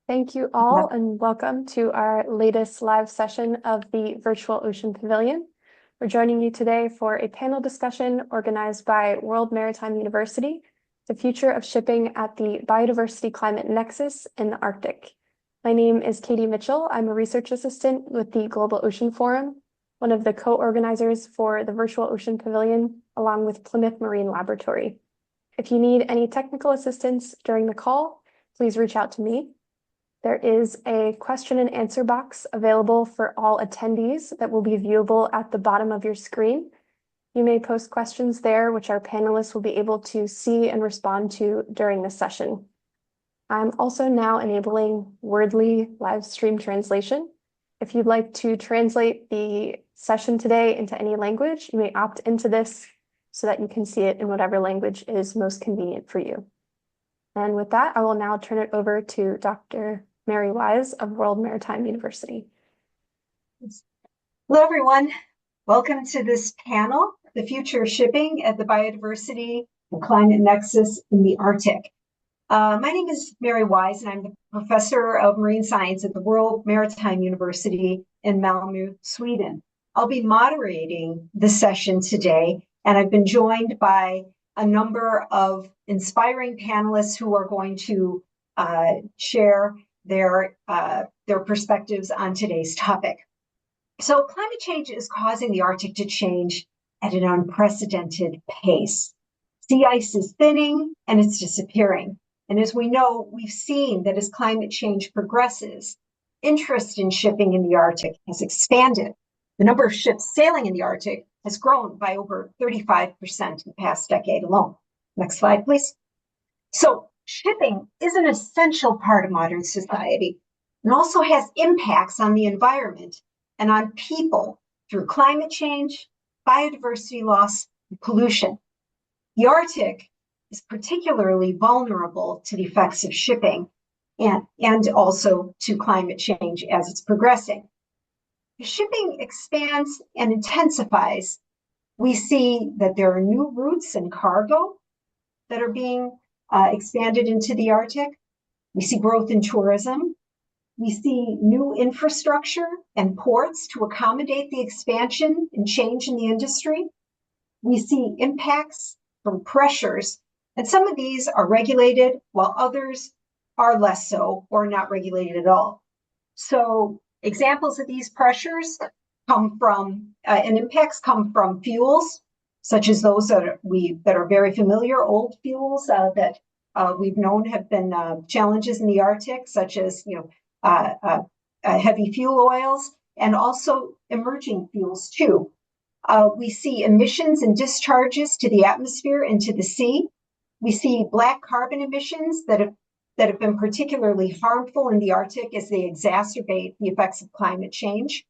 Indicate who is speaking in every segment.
Speaker 1: Thank you all, and welcome to our latest live session of the Virtual Ocean Pavilion. We're joining you today for a panel discussion organized by World Maritime University, the future of shipping at the biodiversity climate nexus in the Arctic. My name is Katie Mitchell. I'm a research assistant with the Global Ocean Forum, one of the co-organizers for the Virtual Ocean Pavilion, along with Plymouth Marine Laboratory. If you need any technical assistance during the call, please reach out to me. There is a question and answer box available for all attendees that will be viewable at the bottom of your screen. You may post questions there, which our panelists will be able to see and respond to during the session. I'm also now enabling Wordly live stream translation. If you'd like to translate the session today into any language, you may opt into this so that you can see it in whatever language is most convenient for you. And with that, I will now turn it over to Dr. Mary Wise of World Maritime University.
Speaker 2: Hello, everyone. Welcome to this panel, The Future of Shipping at the Biodiversity and Climate Nexus in the Arctic. My name is Mary Wise, and I'm the professor of marine science at the World Maritime University in Malmö, Sweden. I'll be moderating the session today, and I've been joined by a number of inspiring panelists who are going to share their perspectives on today's topic. So climate change is causing the Arctic to change at an unprecedented pace. Sea ice is thinning and it's disappearing. And as we know, we've seen that as climate change progresses, interest in shipping in the Arctic has expanded. The number of ships sailing in the Arctic has grown by over 35% in the past decade alone. Next slide, please. So shipping is an essential part of modern society and also has impacts on the environment and on people through climate change, biodiversity loss, and pollution. The Arctic is particularly vulnerable to the effects of shipping and also to climate change as it's progressing. As shipping expands and intensifies, we see that there are new routes and cargo that are being expanded into the Arctic. We see growth in tourism. We see new infrastructure and ports to accommodate the expansion and change in the industry. We see impacts from pressures, and some of these are regulated while others are less so or not regulated at all. So examples of these pressures come from and impacts come from fuels, such as those that are very familiar, old fuels that we've known have been challenges in the Arctic, such as heavy fuel oils, and also emerging fuels too. We see emissions and discharges to the atmosphere and to the sea. We see black carbon emissions that have been particularly harmful in the Arctic as they exacerbate the effects of climate change.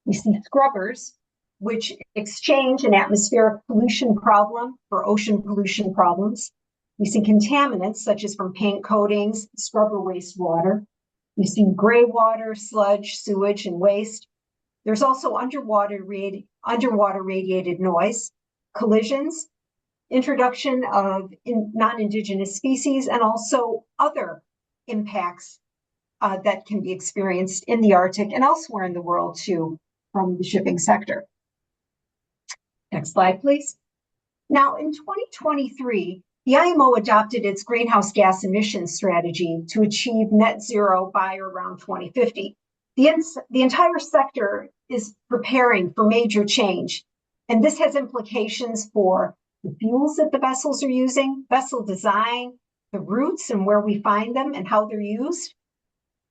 Speaker 2: We see scrubbers, which exchange an atmospheric pollution problem for ocean pollution problems. We see contaminants, such as from paint coatings, scrubber wastewater. We see gray water, sludge, sewage, and waste. There's also underwater radiated noise, collisions, introduction of non-indigenous species, and also other impacts that can be experienced in the Arctic and elsewhere in the world too from the shipping sector. Next slide, please. Now, in 2023, the IMO adopted its greenhouse gas emissions strategy to achieve net zero by or around 2050. The entire sector is preparing for major change, and this has implications for the fuels that the vessels are using, vessel design, the routes and where we find them and how they're used,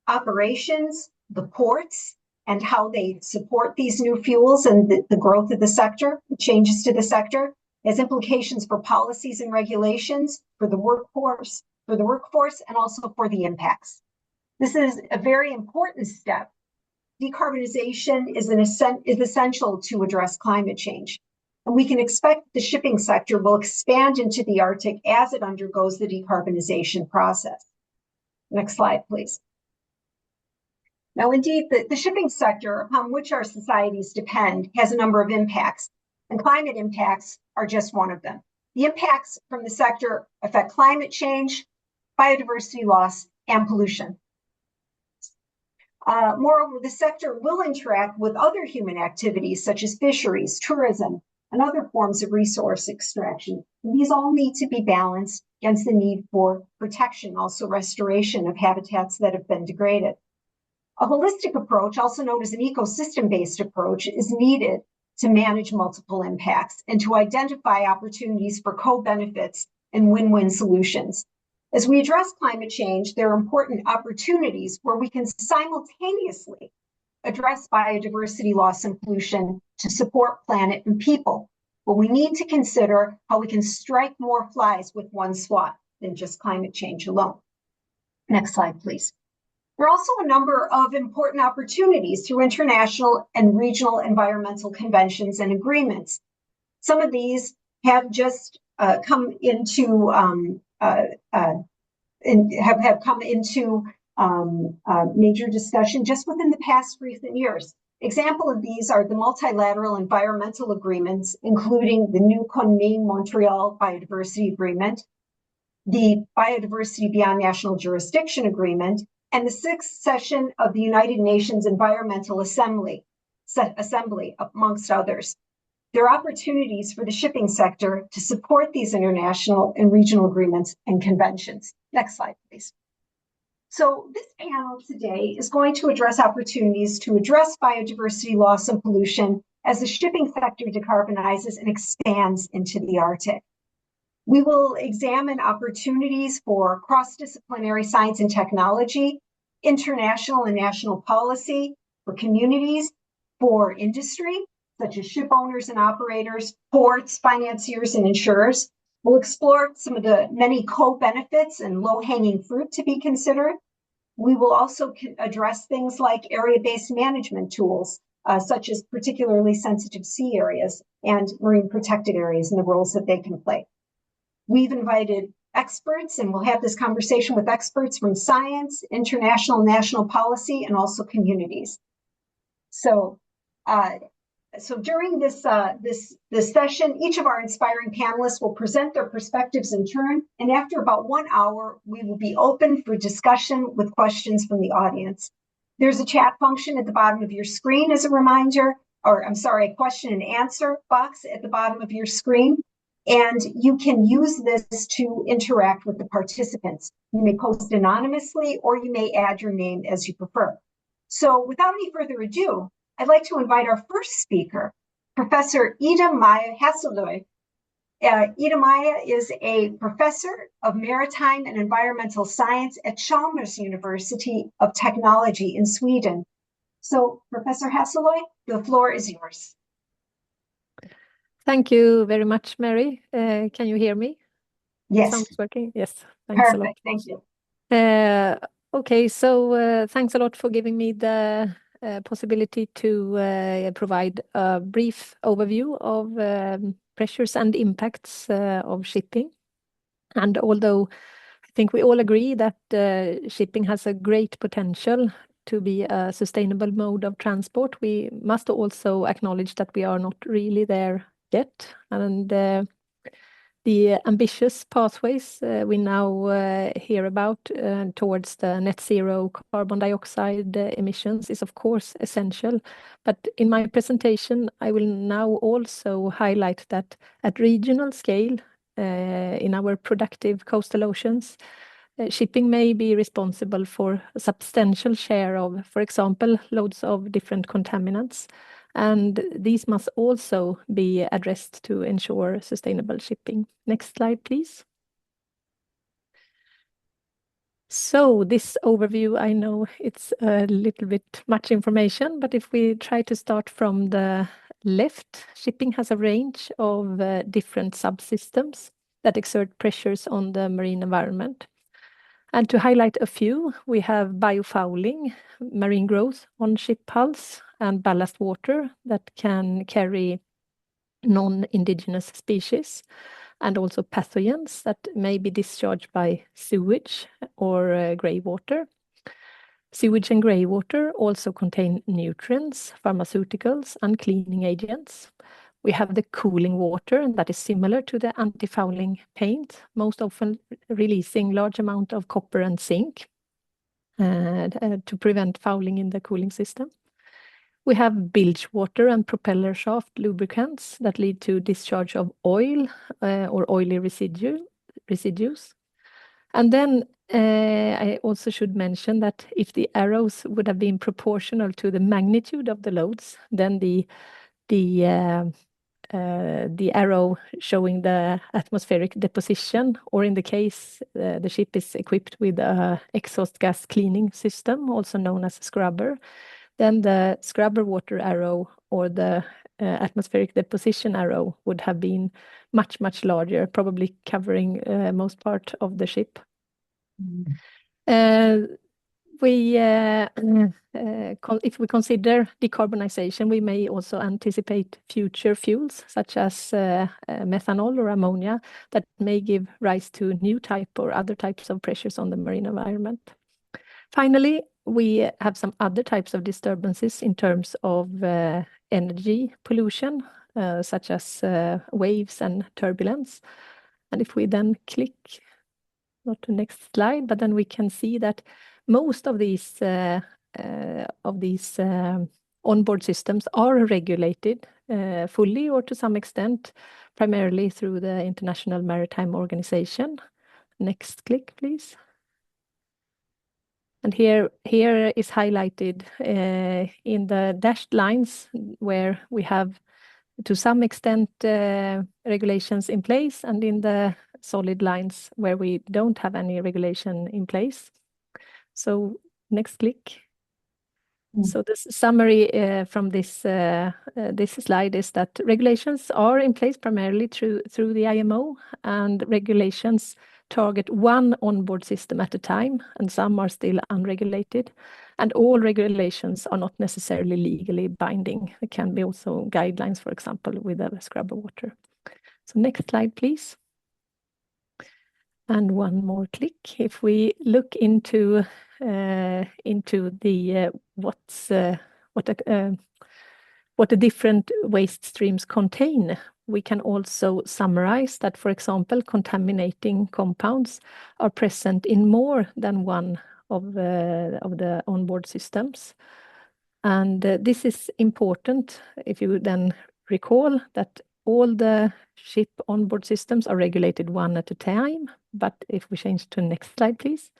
Speaker 2: operations, the ports, and how they support these new fuels and the growth of the sector, changes to the sector. It has implications for policies and regulations, for the workforce, and also for the impacts. This is a very important step. Decarbonization is essential to address climate change. And we can expect the shipping sector will expand into the Arctic as it undergoes the decarbonization process. Next slide, please. Now, indeed, the shipping sector upon which our societies depend has a number of impacts, and climate impacts are just one of them. The impacts from the sector affect climate change, biodiversity loss, and pollution. Moreover, the sector will interact with other human activities such as fisheries, tourism, and other forms of resource extraction. And these all need to be balanced against the need for protection, also restoration of habitats that have been degraded. A holistic approach, also known as an ecosystem-based approach, is needed to manage multiple impacts and to identify opportunities for co-benefits and win-win solutions. As we address climate change, there are important opportunities where we can simultaneously address biodiversity loss and pollution to support planet and people. But we need to consider how we can strike more flies with one swat than just climate change alone. Next slide, please. There are also a number of important opportunities through international and regional environmental conventions and agreements. Some of these have just come into major discussion just within the past recent years. Example of these are the multilateral environmental agreements, including the new Kunming-Montreal Biodiversity Agreement, the Biodiversity Beyond National Jurisdiction Agreement, and the sixth session of the United Nations Environmental Assembly, amongst others. There are opportunities for the shipping sector to support these international and regional agreements and conventions. Next slide, please. So this panel today is going to address opportunities to address biodiversity loss and pollution as the shipping sector decarbonizes and expands into the Arctic. We will examine opportunities for cross-disciplinary science and technology, international and national policy, for communities, for industry, such as ship owners and operators, ports, financiers, and insurers. We'll explore some of the many co-benefits and low-hanging fruit to be considered. We will also address things like area-based management tools, such as particularly sensitive sea areas and marine protected areas and the roles that they can play. We've invited experts, and we'll have this conversation with experts from science, international, national policy, and also communities. So during this session, each of our inspiring panelists will present their perspectives in turn, and after about 1 hour, we will be open for discussion with questions from the audience. There's a chat function at the bottom of your screen as a reminder, or I'm sorry, a question and answer box at the bottom of your screen, and you can use this to interact with the participants. You may post anonymously, or you may add your name as you prefer. So without any further ado, I'd like to invite our first speaker, Professor Ida Maya Hasseløy. Ida Maya is a professor of maritime and environmental science at Chalmers University of Technology in Sweden. So, Professor Hasseløy, the floor is yours.
Speaker 3: Thank you very much, Mary. Can you hear me?
Speaker 2: Yes.
Speaker 3: Sounds working? Yes. Thanks
Speaker 2: Perfect.
Speaker 3: a lot.
Speaker 2: Thank you.
Speaker 3: Okay, so thanks a lot for giving me the possibility to provide a brief overview of pressures and impacts of shipping. And although I think we all agree that shipping has a great potential to be a sustainable mode of transport, we must also acknowledge that we are not really there yet. And the ambitious pathways we now hear about towards the net zero carbon dioxide emissions is of course essential. But in my presentation, I will now also highlight that at regional scale, in our productive coastal oceans, shipping may be responsible for a substantial share of, for example, loads of different contaminants. And these must also be addressed to ensure sustainable shipping. Next slide, please. So this overview, I know it's a little bit much information, but if we try to start from the left, shipping has a range of different subsystems that exert pressures on the marine environment. And to highlight a few, we have biofouling, marine growth on ship hulls, and ballast water that can carry non-indigenous species, and also pathogens that may be discharged by sewage or grey water. Sewage and grey water also contain nutrients, pharmaceuticals, and cleaning agents. We have the cooling water that is similar to the anti-fouling paint, most often releasing large amount of copper and zinc. to prevent fouling in the cooling system. We have bilge water and propeller shaft lubricants that lead to discharge of oil or oily residues. And then I also should mention that if the arrows would have been proportional to the magnitude of the loads, then the arrow showing the atmospheric deposition, or in the case the ship is equipped with a exhaust gas cleaning system, also known as a scrubber, then the scrubber water arrow or the atmospheric deposition arrow would have been much, much larger, probably covering most part of the ship. If we consider decarbonization, we may also anticipate future fuels such as methanol or ammonia that may give rise to new type or other types of pressures on the marine environment. Finally, we have some other types of disturbances in terms of energy pollution, such as waves and turbulence. And if we then click, not to next slide, but then we can see that most of these onboard systems are regulated fully or to some extent, primarily through the International Maritime Organization. Next click, please. And here is highlighted in the dashed lines where we have to some extent regulations in place, and in the solid lines where we don't have any regulation in place. So next click. So the summary from this slide is that regulations are in place primarily through the IMO, and regulations target one onboard system at a time, and some are still unregulated. And all regulations are not necessarily legally binding. It can be also guidelines, for example, with the scrubber water. So next slide, please. And one more click. If we look into the what the different waste streams contain, we can also summarize that, for example, contaminating compounds are present in more than one of the onboard systems. And this is important if you then recall that all the ship onboard systems are regulated one at a time. But if we change to next slide, please.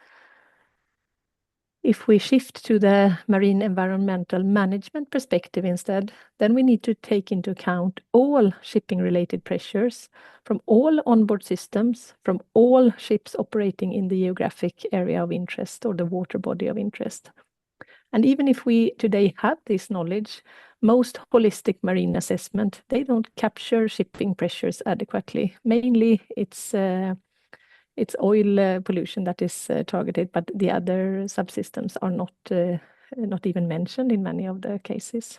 Speaker 3: If we shift to the marine environmental management perspective instead, then we need to take into account all shipping-related pressures from all onboard systems, from all ships operating in the geographic area of interest or the water body of interest. And even if we today have this knowledge, most holistic marine assessment, they don't capture shipping pressures adequately. Mainly it's oil pollution that is targeted, but the other subsystems are not even mentioned in many of the cases.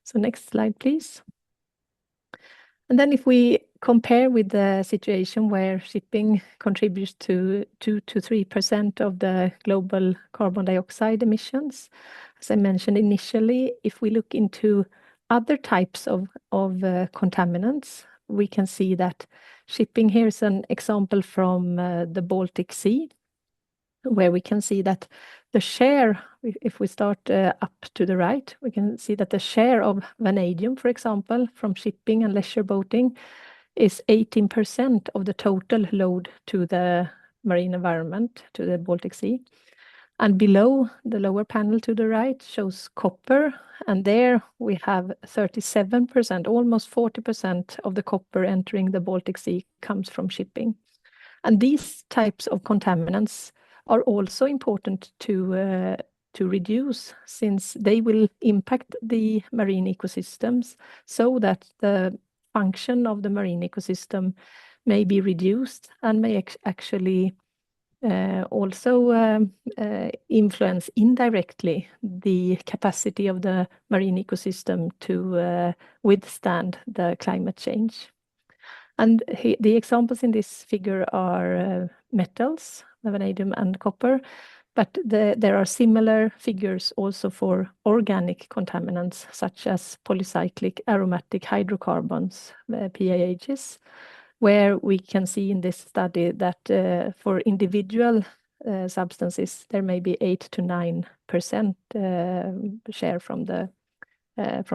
Speaker 3: So next slide, please. And then if we compare with the situation where shipping contributes to 2 to 3% of the global carbon dioxide emissions, as I mentioned initially, if we look into other types of contaminants, we can see that shipping, here's an example from the Baltic Sea, where we can see that the share, if we start up to the right, we can see that the share of vanadium, for example, from shipping and leisure boating is 18% of the total load to the marine environment, to the Baltic Sea. And below, the lower panel to the right shows copper, and there we have 37%, almost 40% of the copper entering the Baltic Sea comes from shipping. And these types of contaminants are also important to reduce, since they will impact the marine ecosystems so that the function of the marine ecosystem may be reduced and may actually also influence indirectly the capacity of the marine ecosystem to withstand the climate change. And the examples in this figure are metals, vanadium and copper, but there are similar figures also for organic contaminants such as polycyclic aromatic hydrocarbons, PAHs, where we can see in this study that for individual substances, there may be 8 to 9% share from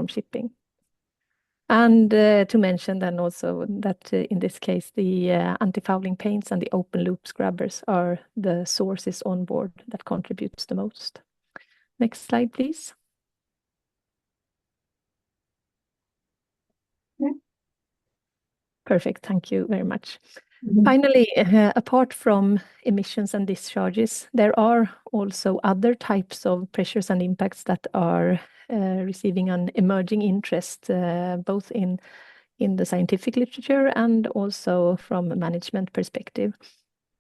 Speaker 3: shipping. And to mention then also that in this case, the anti-fouling paints and the open loop scrubbers are the sources on board that contributes the most. Next slide, please. Perfect, thank you very much. Finally, apart from emissions and discharges, there are also other types of pressures and impacts that are receiving an emerging interest, both in the scientific literature and also from a management perspective.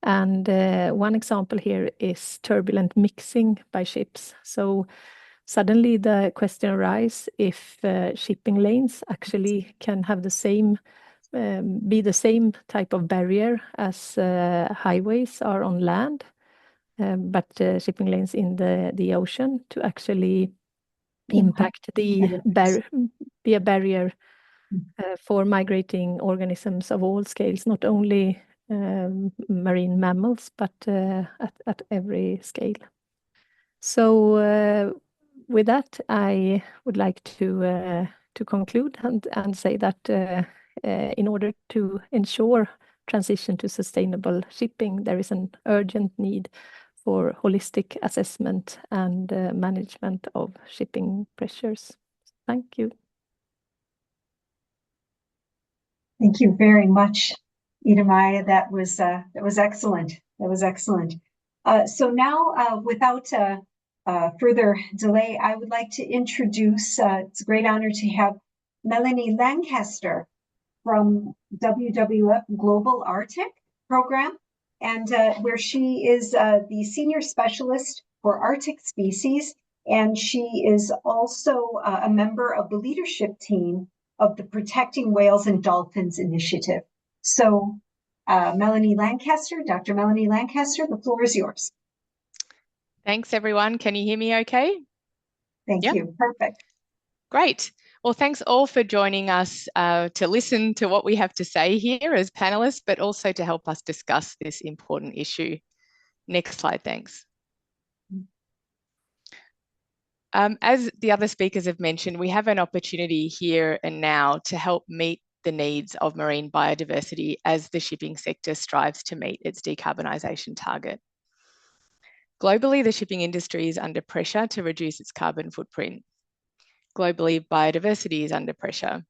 Speaker 3: And one example here is turbulent mixing by ships. So suddenly the question arises if shipping lanes actually can have the same be the same type of barrier as highways are on land, but shipping lanes in the ocean to actually impact be a barrier for migrating organisms of all scales, not only marine mammals, but at every scale. So with that, I would like to conclude and say that in order to ensure transition to sustainable shipping, there is an urgent need for holistic assessment and management of shipping pressures. Thank you.
Speaker 2: Thank you very much, Ida-Maja. That was excellent. That was excellent. So now, without further delay, I would like to introduce. It's a great honor to have Melanie Lancaster from WWF Global Arctic Program, and where she is the senior specialist for Arctic species, and she is also a member of the leadership team of the Protecting Whales and Dolphins initiative. So Melanie Lancaster, Dr. Melanie Lancaster, the floor is yours.
Speaker 4: Thanks, everyone. Can you hear me okay?
Speaker 2: Thank you. Perfect.
Speaker 4: Great. Well, thanks all for joining us to listen to what we have to say here as panelists, but also to help us discuss this important issue. Next slide, thanks. As the other speakers have mentioned, we have an opportunity here and now to help meet the needs of marine biodiversity as the shipping sector strives to meet its decarbonisation target. Globally, the shipping industry is under pressure to reduce its carbon footprint. Globally, biodiversity is under pressure.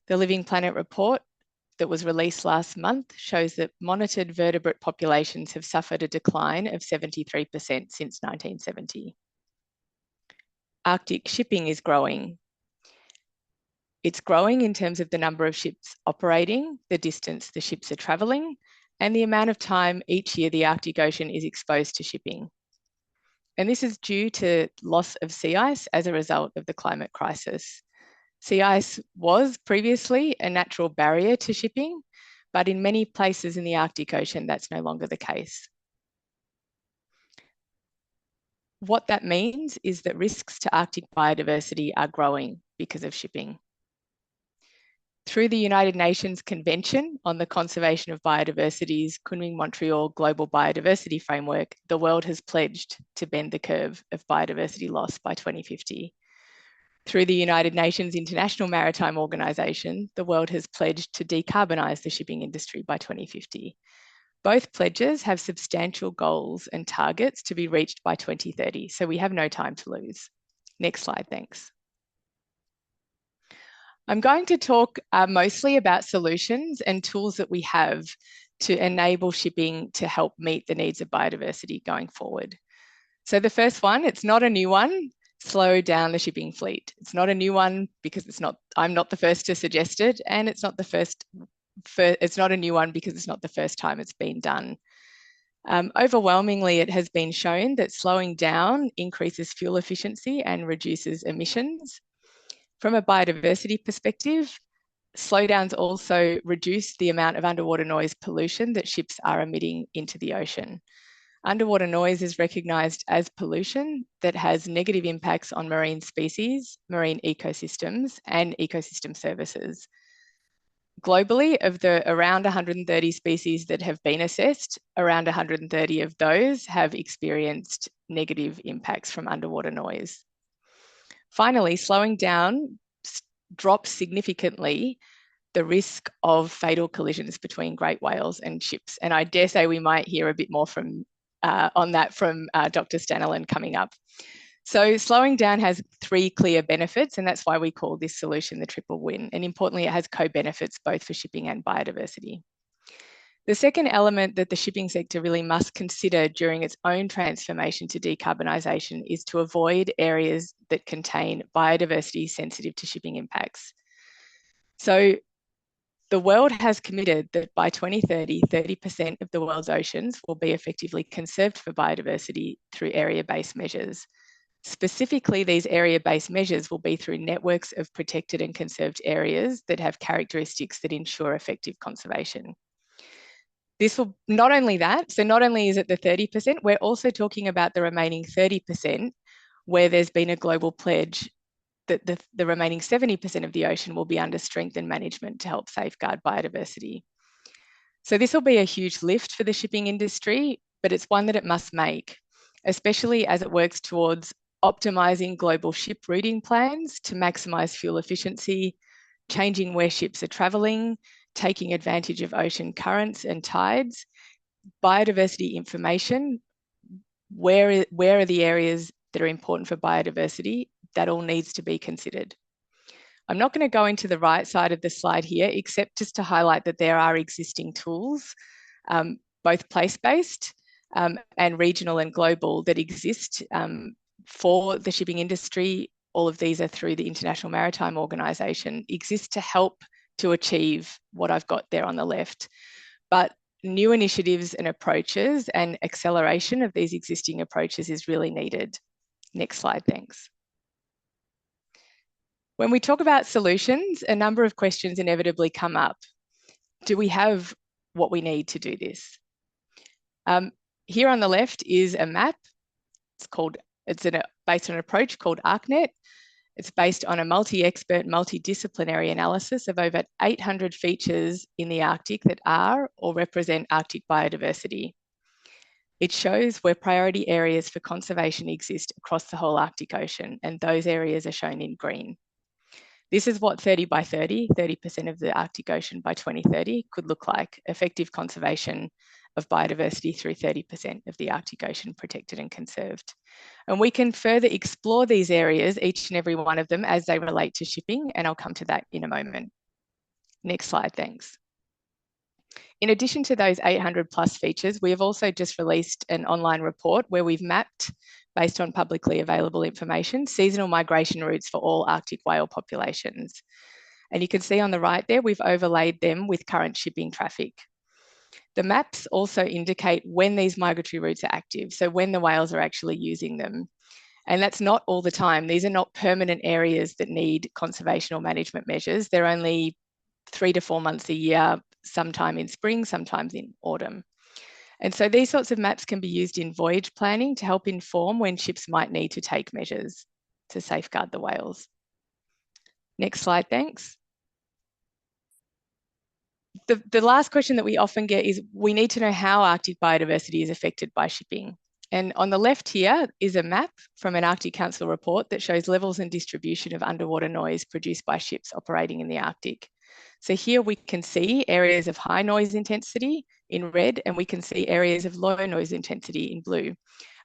Speaker 4: The Living Planet report that was released last month shows that monitored vertebrate populations have suffered a decline of 73% since 1970. Arctic shipping is growing. It's growing in terms of the number of ships operating, the distance the ships are travelling, and the amount of time each year the Arctic Ocean is exposed to shipping. And this is due to loss of sea ice as a result of the climate crisis. Sea ice was previously a natural barrier to shipping, but in many places in the Arctic Ocean, that's no longer the case. What that means is that risks to Arctic biodiversity are growing because of shipping. Through the United Nations Convention on the Conservation of Biodiversity's Kunming-Montreal Global Biodiversity Framework, the world has pledged to bend the curve of biodiversity loss by 2050. Through the United Nations International Maritime Organization, the world has pledged to decarbonize the shipping industry by 2050. Both pledges have substantial goals and targets to be reached by 2030, so we have no time to lose. Next slide, thanks. I'm going to talk mostly about solutions and tools that we have to enable shipping to help meet the needs of biodiversity going forward. So the first one, it's not a new one, slow down the shipping fleet. It's not a new one because I'm not the first to suggest it, and it's not a new one because it's not the first time it's been done. Overwhelmingly, it has been shown that slowing down increases fuel efficiency and reduces emissions. From a biodiversity perspective, slowdowns also reduce the amount of underwater noise pollution that ships are emitting into the ocean. Underwater noise is recognised as pollution that has negative impacts on marine species, marine ecosystems, and ecosystem services. Globally, of the around 130 species that have been assessed, around 130 of those have experienced negative impacts from underwater noise. Finally, slowing down drops significantly the risk of fatal collisions between great whales and ships. And I dare say we might hear a bit more on that from Dr. Stanelin coming up. So slowing down has 3 clear benefits, and that's why we call this solution the triple win. And importantly, it has co-benefits both for shipping and biodiversity. The second element that the shipping sector really must consider during its own transformation to decarbonisation is to avoid areas that contain biodiversity sensitive to shipping impacts. So the world has committed that by 2030, 30% of the world's oceans will be effectively conserved for biodiversity through area-based measures. Specifically, these area-based measures will be through networks of protected and conserved areas that have characteristics that ensure effective conservation. This will not only that, so not only is it the 30%, we're also talking about the remaining 30% where there's been a global pledge that the remaining 70% of the ocean will be under strengthened management to help safeguard biodiversity. So this will be a huge lift for the shipping industry, but it's one that it must make, especially as it works towards optimising global ship routing plans to maximise fuel efficiency, changing where ships are travelling, taking advantage of ocean currents and tides, biodiversity information, where are the areas that are important for biodiversity, that all needs to be considered. I'm not going to go into the right side of the slide here, except just to highlight that there are existing tools, both place-based and regional and global, that exist for the shipping industry. All of these are through the International Maritime Organization, exist to help to achieve what I've got there on the left. But new initiatives and approaches and acceleration of these existing approaches is really needed. Next slide, thanks. When we talk about solutions, a number of questions inevitably come up. Do we have what we need to do this? Here on the left is a map. It's based on an approach called ArcNet. It's based on a multi-expert, multidisciplinary analysis of over 800 features in the Arctic that are or represent Arctic biodiversity. It shows where priority areas for conservation exist across the whole Arctic Ocean, and those areas are shown in green. This is what 30 by 30, 30% of the Arctic Ocean by 2030 could look like, effective conservation of biodiversity through 30% of the Arctic Ocean protected and conserved. And we can further explore these areas, each and every one of them, as they relate to shipping, and I'll come to that in a moment. Next slide, thanks. In addition to those 800 plus features, we have also just released an online report where we've mapped, based on publicly available information, seasonal migration routes for all Arctic whale populations. And you can see on the right there, we've overlaid them with current shipping traffic. The maps also indicate when these migratory routes are active, so when the whales are actually using them. And that's not all the time. These are not permanent areas that need conservation or management measures. They're only 3 to 4 months a year, sometime in spring, sometimes in autumn. And so these sorts of maps can be used in voyage planning to help inform when ships might need to take measures to safeguard the whales. Next slide, thanks. The last question that we often get is, we need to know how Arctic biodiversity is affected by shipping. And on the left here is a map from an Arctic Council report that shows levels and distribution of underwater noise produced by ships operating in the Arctic. So here we can see areas of high noise intensity in red, and we can see areas of low noise intensity in blue.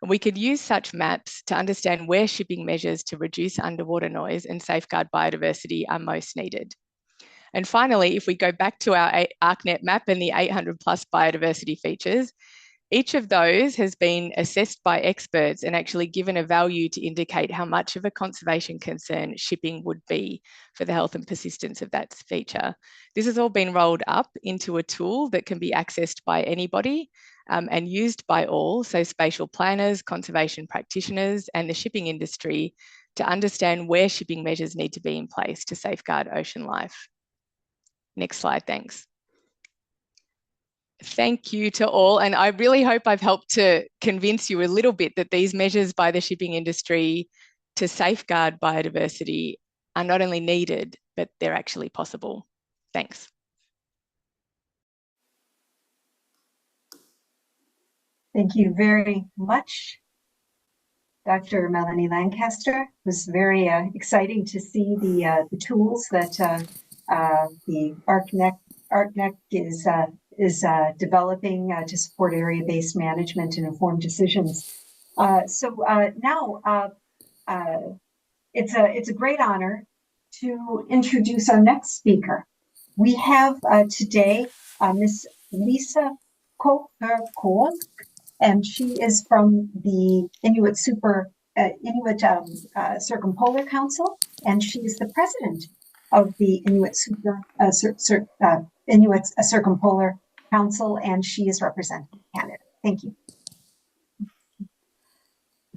Speaker 4: And we could use such maps to understand where shipping measures to reduce underwater noise and safeguard biodiversity are most needed. And finally, if we go back to our ArcNet map and the 800 plus biodiversity features, each of those has been assessed by experts and actually given a value to indicate how much of a conservation concern shipping would be for the health and persistence of that feature. This has all been rolled up into a tool that can be accessed by anybody and used by all, so spatial planners, conservation practitioners, and the shipping industry, to understand where shipping measures need to be in place to safeguard ocean life. Next slide, thanks. Thank you to all, and I really hope I've helped to convince you a little bit that these measures by the shipping industry to safeguard biodiversity are not only needed, but they're actually possible. Thanks.
Speaker 2: Thank you very much, Dr. Melanie Lancaster. It was very exciting to see the tools that the ArcNec is developing to support area-based management and informed decisions. Now it's a great honor to introduce our next speaker. We have today Miss Lisa Kocher-Kohl, and she is from the Inuit Circumpolar Council, and she is the president of the Inuit Circumpolar Council, and she is representing Canada. Thank you.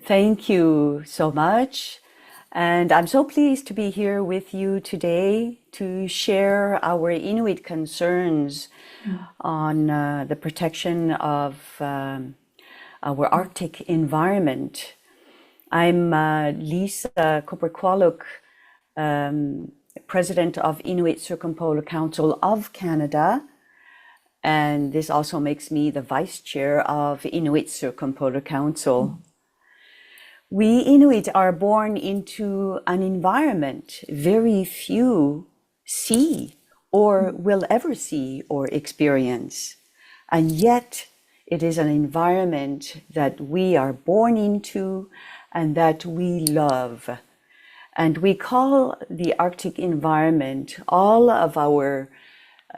Speaker 5: Thank you so much. And I'm so pleased to be here with you today to share our Inuit concerns on the protection of our Arctic environment. I'm Lisa Kocher-Kohl, President of Inuit Circumpolar Council of Canada, and this also makes me the Vice Chair of Inuit Circumpolar Council. We Inuit are born into an environment very few see or will ever see or experience, and yet it is an environment that we are born into and that we love. And we call the Arctic environment all of our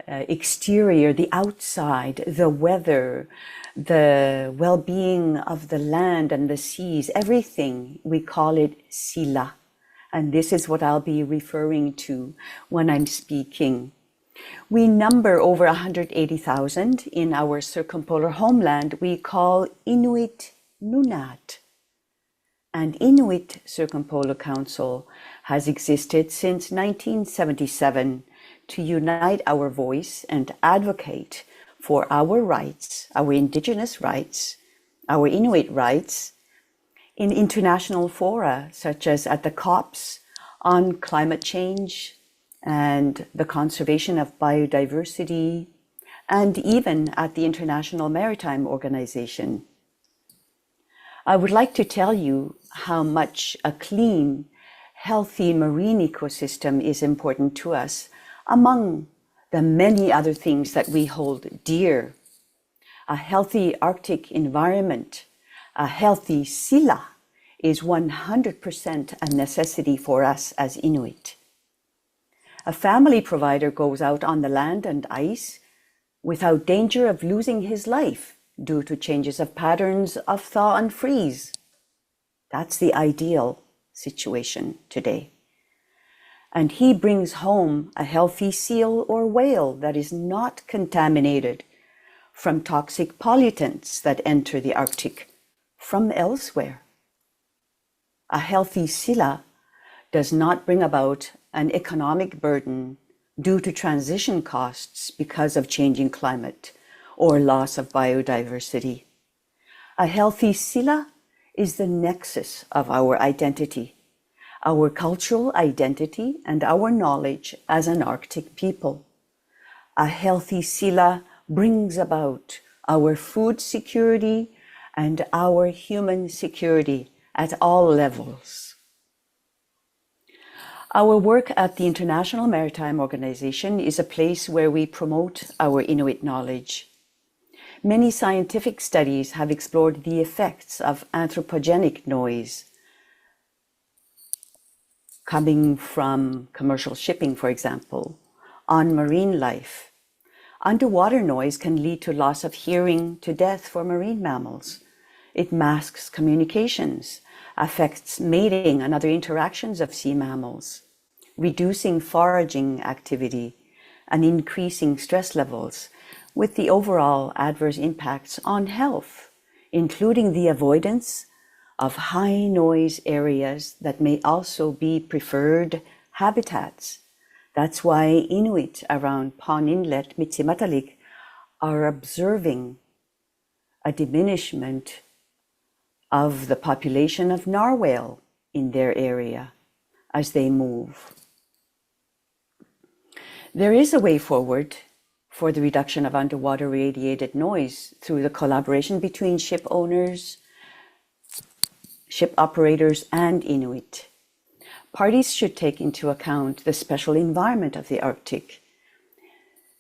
Speaker 5: exterior, the outside, the weather, the well-being of the land and the seas, everything, we call it sila. And this is what I'll be referring to when I'm speaking. We number over 180,000 in our circumpolar homeland we call Inuit Nunat. And Inuit Circumpolar Council has existed since 1977 to unite our voice and advocate for our rights, our Indigenous rights, our Inuit rights, in international fora, such as at the COPs on climate change and the conservation of biodiversity, and even at the International Maritime Organization. I would like to tell you how much a clean, healthy marine ecosystem is important to us, among the many other things that we hold dear. A healthy Arctic environment, a healthy sila, is 100% a necessity for us as Inuit. A family provider goes out on the land and ice without danger of losing his life due to changes of patterns of thaw and freeze. That's the ideal situation today. And he brings home a healthy seal or whale that is not contaminated from toxic pollutants that enter the Arctic from elsewhere. A healthy sila does not bring about an economic burden due to transition costs because of changing climate or loss of biodiversity. A healthy sila is the nexus of our identity, our cultural identity and our knowledge as an Arctic people. A healthy sila brings about our food security and our human security at all levels. Our work at the International Maritime Organization is a place where we promote our Inuit knowledge. Many scientific studies have explored the effects of anthropogenic noise coming from commercial shipping, for example, on marine life. Underwater noise can lead to loss of hearing to death for marine mammals. It masks communications, affects mating and other interactions of sea mammals, reducing foraging activity and increasing stress levels, with the overall adverse impacts on health, including the avoidance of high noise areas that may also be preferred habitats. That's why Inuit around Pawn Inlet, Mitsimatalik, are observing a diminishment of the population of narwhal in their area as they move. There is a way forward for the reduction of underwater radiated noise through the collaboration between ship owners, ship operators, and Inuit. Parties should take into account the special environment of the Arctic,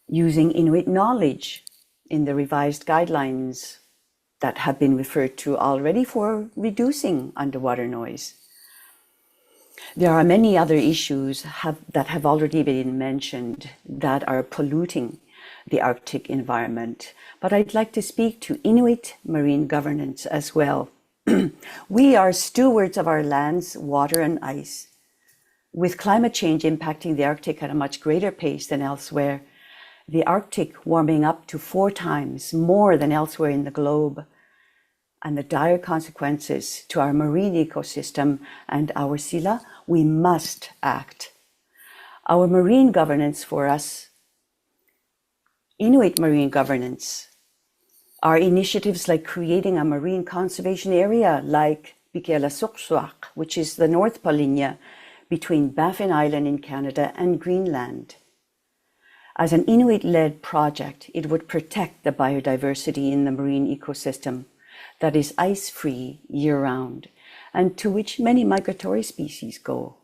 Speaker 5: using Inuit knowledge in the revised guidelines that have been referred to already for reducing underwater noise. There are many other issues that have already been mentioned that are polluting the Arctic environment, but I'd like to speak to Inuit marine governance as well. We are stewards of our lands, water, and ice. With climate change impacting the Arctic at a much greater pace than elsewhere, the Arctic warming up to 4 times more than elsewhere in the globe, and the dire consequences to our marine ecosystem and our sila, we must act. Our marine governance for us, Inuit marine governance, are initiatives like creating a marine conservation area like Bikelasuksuaq, which is the North Polinia between Baffin Island in Canada and Greenland. As an Inuit-led project, it would protect the biodiversity in the marine ecosystem that is ice-free year-round, and to which many migratory species go,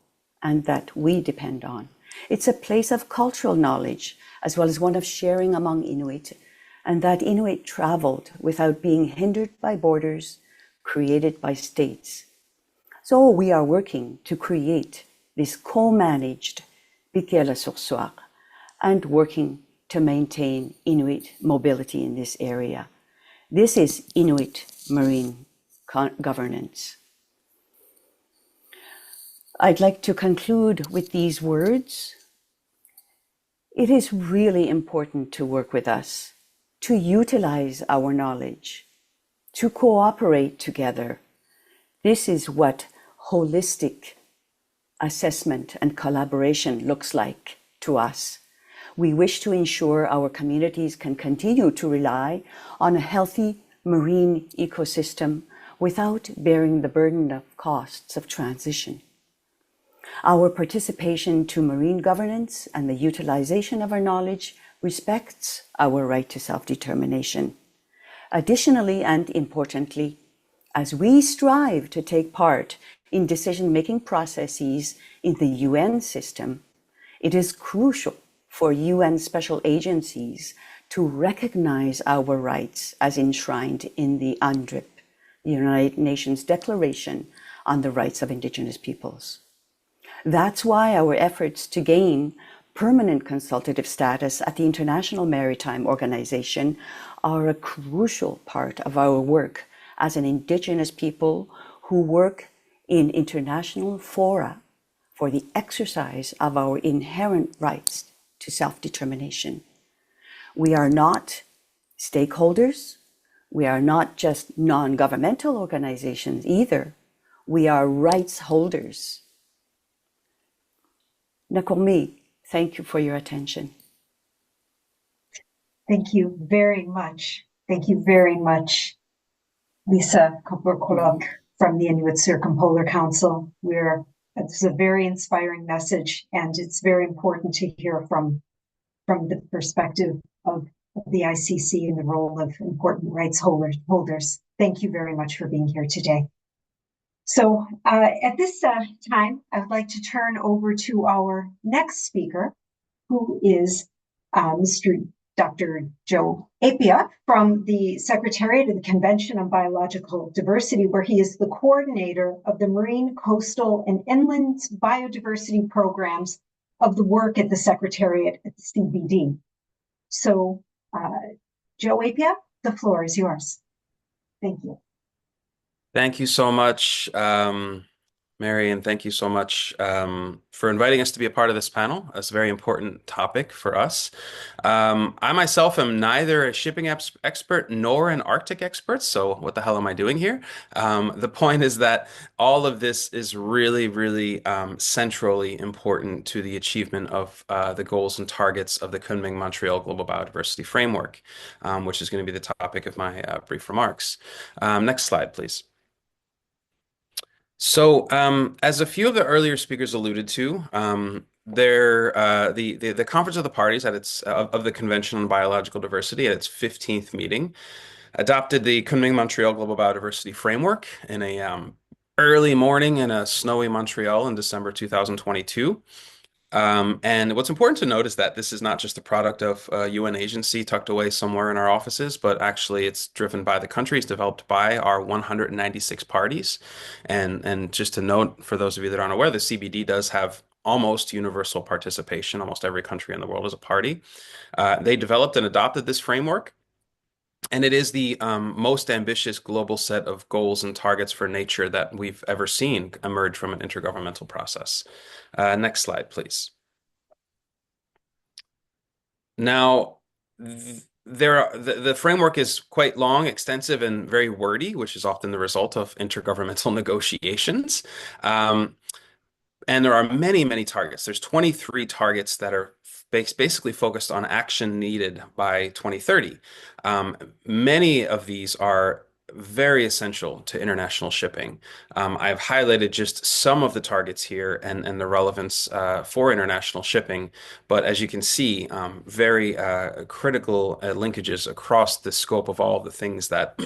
Speaker 5: and that we depend on. It's a place of cultural knowledge, as well as one of sharing among Inuit, and that Inuit traveled without being hindered by borders created by states. So we are working to create this co-managed Bikelasuksuaq and working to maintain Inuit mobility in this area. This is Inuit marine governance. I'd like to conclude with these words. It is really important to work with us, to utilize our knowledge, to cooperate together. This is what holistic assessment and collaboration looks like to us. We wish to ensure our communities can continue to rely on a healthy marine ecosystem without bearing the burden of costs of transition. Our participation to marine governance and the utilization of our knowledge respects our right to self-determination. Additionally and importantly, as we strive to take part in decision-making processes in the UN system, it is crucial for UN special agencies to recognize our rights as enshrined in the UNDRIP, the United Nations Declaration on the Rights of Indigenous Peoples. That's why our efforts to gain permanent consultative status at the International Maritime Organization are a crucial part of our work as an Indigenous people who work in international fora for the exercise of our inherent rights to self-determination. We are not stakeholders. We are not just non-governmental organizations either. We are rights holders. Nakomi, thank you for your attention.
Speaker 2: Thank you very much. Thank you very much, Lisa Koporkolok from the Inuit Circumpolar Council. It's a very inspiring message, and it's very important to hear from the perspective of the ICC and the role of important rights holders. Thank you very much for being here today. So at this time, I would like to turn over to our next speaker, who is Dr. Joe Apia from the Secretariat of the Convention on Biological Diversity, where he is the coordinator of the Marine, Coastal, and Inland Biodiversity programs of the work at the Secretariat at the CBD. So, Joe Apia, the floor is yours. Thank you.
Speaker 6: Thank you so much, Mary, and thank you so much for inviting us to be a part of this panel. It's a very important topic for us. I myself am neither a shipping expert nor an Arctic expert, so what the hell am I doing here? The point is that all of this is really, really centrally important to the achievement of the goals and targets of the Kunming-Montreal Global Biodiversity Framework, which is going to be the topic of my brief remarks. Next slide, please. So as a few of the earlier speakers alluded to, the Conference of the Parties at its of the Convention on Biological Diversity at its 15th meeting adopted the Kunming-Montreal Global Biodiversity Framework in a early morning in a snowy Montreal in December 2022. And what's important to note is that this is not just a product of a UN agency tucked away somewhere in our offices, but actually it's driven by the countries, developed by our 196 parties. And just to note, for those of you that aren't aware, the CBD does have almost universal participation. Almost every country in the world is a party. They developed and adopted this framework. And it is the most ambitious global set of goals and targets for nature that we've ever seen emerge from an intergovernmental process. Next slide, please. Now, the framework is quite long, extensive, and very wordy, which is often the result of intergovernmental negotiations. And there are many, many targets. There's 23 targets that are basically focused on action needed by 2030. Many of these are very essential to international shipping. I've highlighted just some of the targets here and the relevance for international shipping, but as you can see, very critical linkages across the scope of all of the things that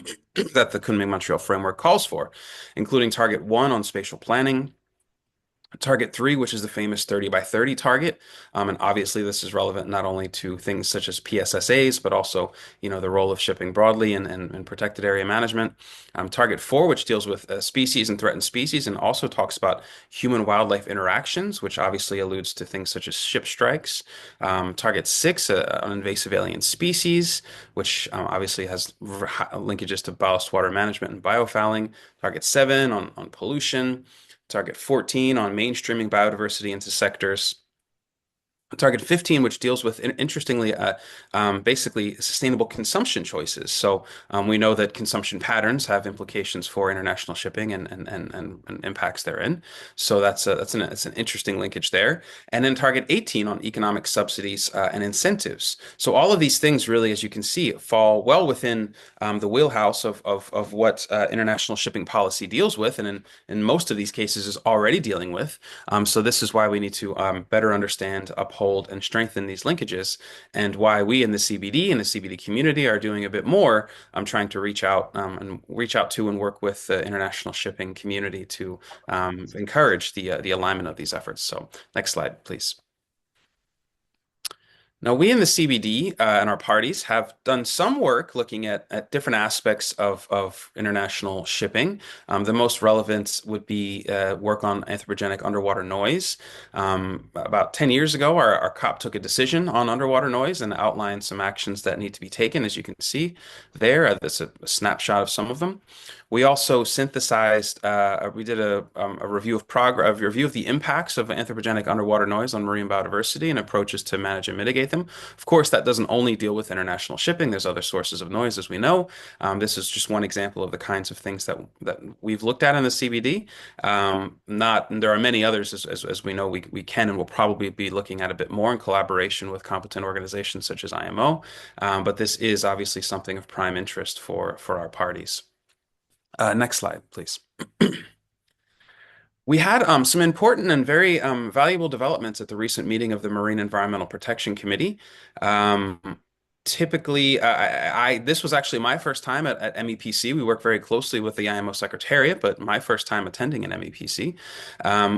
Speaker 6: that the Kunming-Montreal framework calls for, including Target 1 on spatial planning, Target 3, which is the famous 30 by 30 target. And obviously this is relevant not only to things such as PSSAs, but also, the role of shipping broadly and protected area management. Target 4, which deals with species and threatened species and also talks about human-wildlife interactions, which obviously alludes to things such as ship strikes. Target 6, on invasive alien species, which obviously has linkages to ballast water management and biofouling. Target 7 on pollution. Target 14 on mainstreaming biodiversity into sectors. Target 15, which deals with, interestingly, basically sustainable consumption choices. So we know that consumption patterns have implications for international shipping and impacts therein. So that's an interesting linkage there. And then Target 18 on economic subsidies and incentives. So all of these things really, as you can see, fall well within the wheelhouse of what international shipping policy deals with, and in most of these cases is already dealing with. So this is why we need to better understand, uphold, and strengthen these linkages, and why we in the CBD and the CBD community are doing a bit more. I'm trying to reach out to and work with the international shipping community to encourage the alignment of these efforts. So next slide, please. Now, we in the CBD and our parties have done some work looking at different aspects of international shipping. The most relevant would be work on anthropogenic underwater noise. About 10 years ago, our COP took a decision on underwater noise and outlined some actions that need to be taken, as you can see there. That's a snapshot of some of them. We also synthesized, we did a review of progress, a review of the impacts of anthropogenic underwater noise on marine biodiversity and approaches to manage and mitigate them. Of course, that doesn't only deal with international shipping. There's other sources of noise, as we know. This is just one example of the kinds of things that we've looked at in the CBD. There are many others, as we know, we can and will probably be looking at a bit more in collaboration with competent organizations such as IMO. But this is obviously something of prime interest for our parties. Next slide, please. We had some important and very valuable developments at the recent meeting of the Marine Environmental Protection Committee. Typically, this was actually my first time at MEPC. We work very closely with the IMO Secretariat, but my first time attending an MEPC.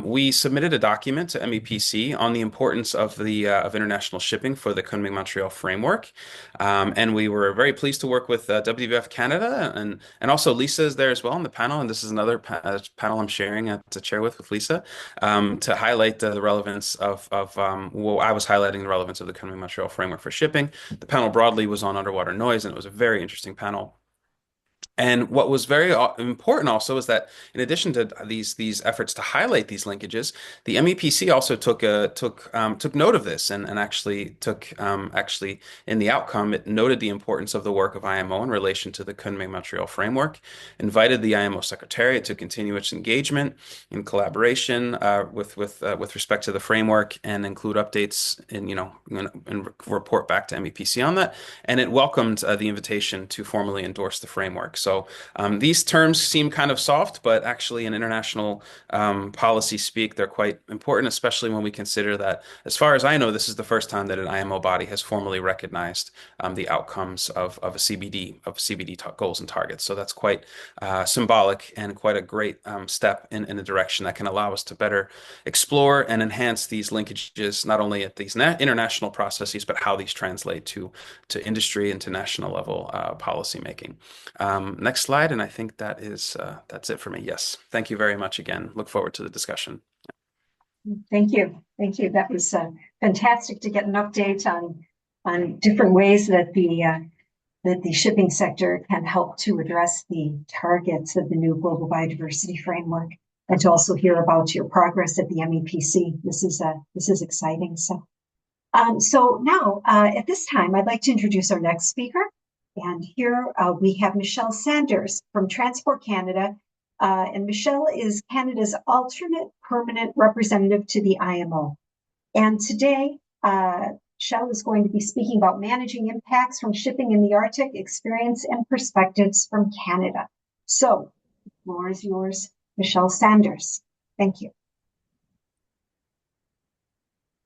Speaker 6: We submitted a document to MEPC on the importance of international shipping for the Kunming-Montreal framework, and we were very pleased to work with WWF Canada, and also Lisa is there as well on the panel, and this is another panel I'm sharing to chair with Lisa, to highlight the relevance of well, I was highlighting the relevance of the Kunming-Montreal framework for shipping. The panel broadly was on underwater noise, and it was a very interesting panel. And what was very important also is that in addition to these efforts to highlight these linkages, the MEPC also took note of this and actually in the outcome it noted the importance of the work of IMO in relation to the Kunming-Montreal framework, invited the IMO Secretariat to continue its engagement in collaboration with respect to the framework and include updates and report back to MEPC on that, and it welcomed the invitation to formally endorse the framework. So these terms seem kind of soft, but actually in international policy speak, they're quite important, especially when we consider that, as far as I know, this is the first time that an IMO body has formally recognized the outcomes of CBD goals and targets. So that's quite symbolic and quite a great step in a direction that can allow us to better explore and enhance these linkages, not only at these international processes, but how these translate to industry and to national level policy making. Next slide, and I think that's it for me. Yes, thank you very much again. Look forward to the discussion.
Speaker 2: Thank you. Thank you. That was fantastic to get an update on different ways that the shipping sector can help to address the targets of the new global biodiversity framework, and to also hear about your progress at the MEPC. This is exciting. So now at this time, I'd like to introduce our next speaker. And here we have Michelle Sanders from Transport Canada. And Michelle is Canada's alternate permanent representative to the IMO. And today, Michelle is going to be speaking about managing impacts from shipping in the Arctic, experience and perspectives from Canada. So, the floor is yours, Michelle Sanders. Thank you.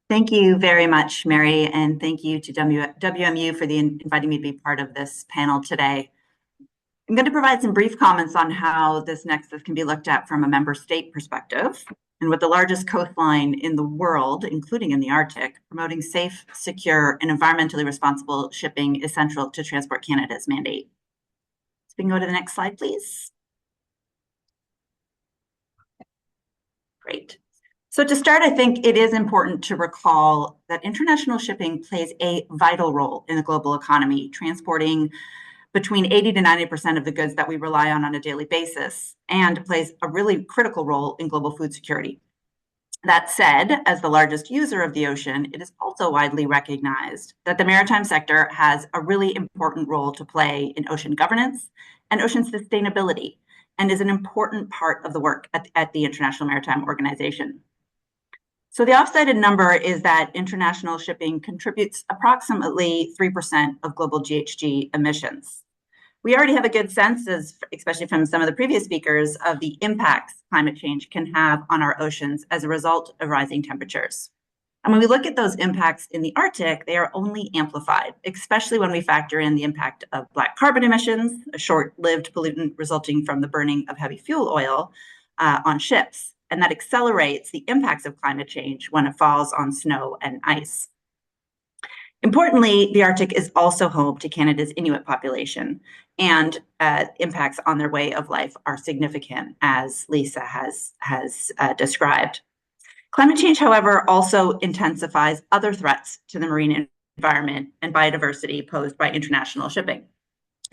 Speaker 7: Thank you very much, Mary, and thank you to WMU for inviting me to be part of this panel today. I'm going to provide some brief comments on how this nexus can be looked at from a member state perspective. And with the largest coastline in the world, including in the Arctic, promoting safe, secure, and environmentally responsible shipping is central to Transport Canada's mandate. So we can go to the next slide, please. Great. So to start, I think it is important to recall that international shipping plays a vital role in the global economy, transporting between 80 to 90% of the goods that we rely on a daily basis, and plays a really critical role in global food security. That said, as the largest user of the ocean, it is also widely recognized that the maritime sector has a really important role to play in ocean governance and ocean sustainability, and is an important part of the work at the International Maritime Organization. So the off-cited number is that international shipping contributes approximately 3% of global GHG emissions. We already have a good sense, especially from some of the previous speakers, of the impacts climate change can have on our oceans as a result of rising temperatures. And when we look at those impacts in the Arctic, they are only amplified, especially when we factor in the impact of black carbon emissions, a short-lived pollutant resulting from the burning of heavy fuel oil on ships. And that accelerates the impacts of climate change when it falls on snow and ice. Importantly, the Arctic is also home to Canada's Inuit population, and impacts on their way of life are significant, as Lisa has described. Climate change, however, also intensifies other threats to the marine environment and biodiversity posed by international shipping,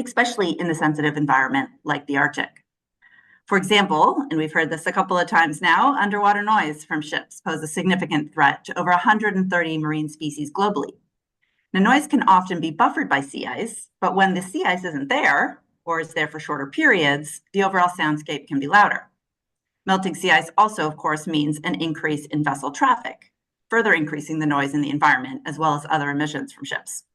Speaker 7: especially in the sensitive environment like the Arctic. For example, and we've heard this a couple of times now, underwater noise from ships pose a significant threat to over 130 marine species globally. Now, noise can often be buffered by sea ice, but when the sea ice isn't there, or is there for shorter periods, the overall soundscape can be louder. Melting sea ice also, of course, means an increase in vessel traffic, further increasing the noise in the environment, as well as other emissions from ships.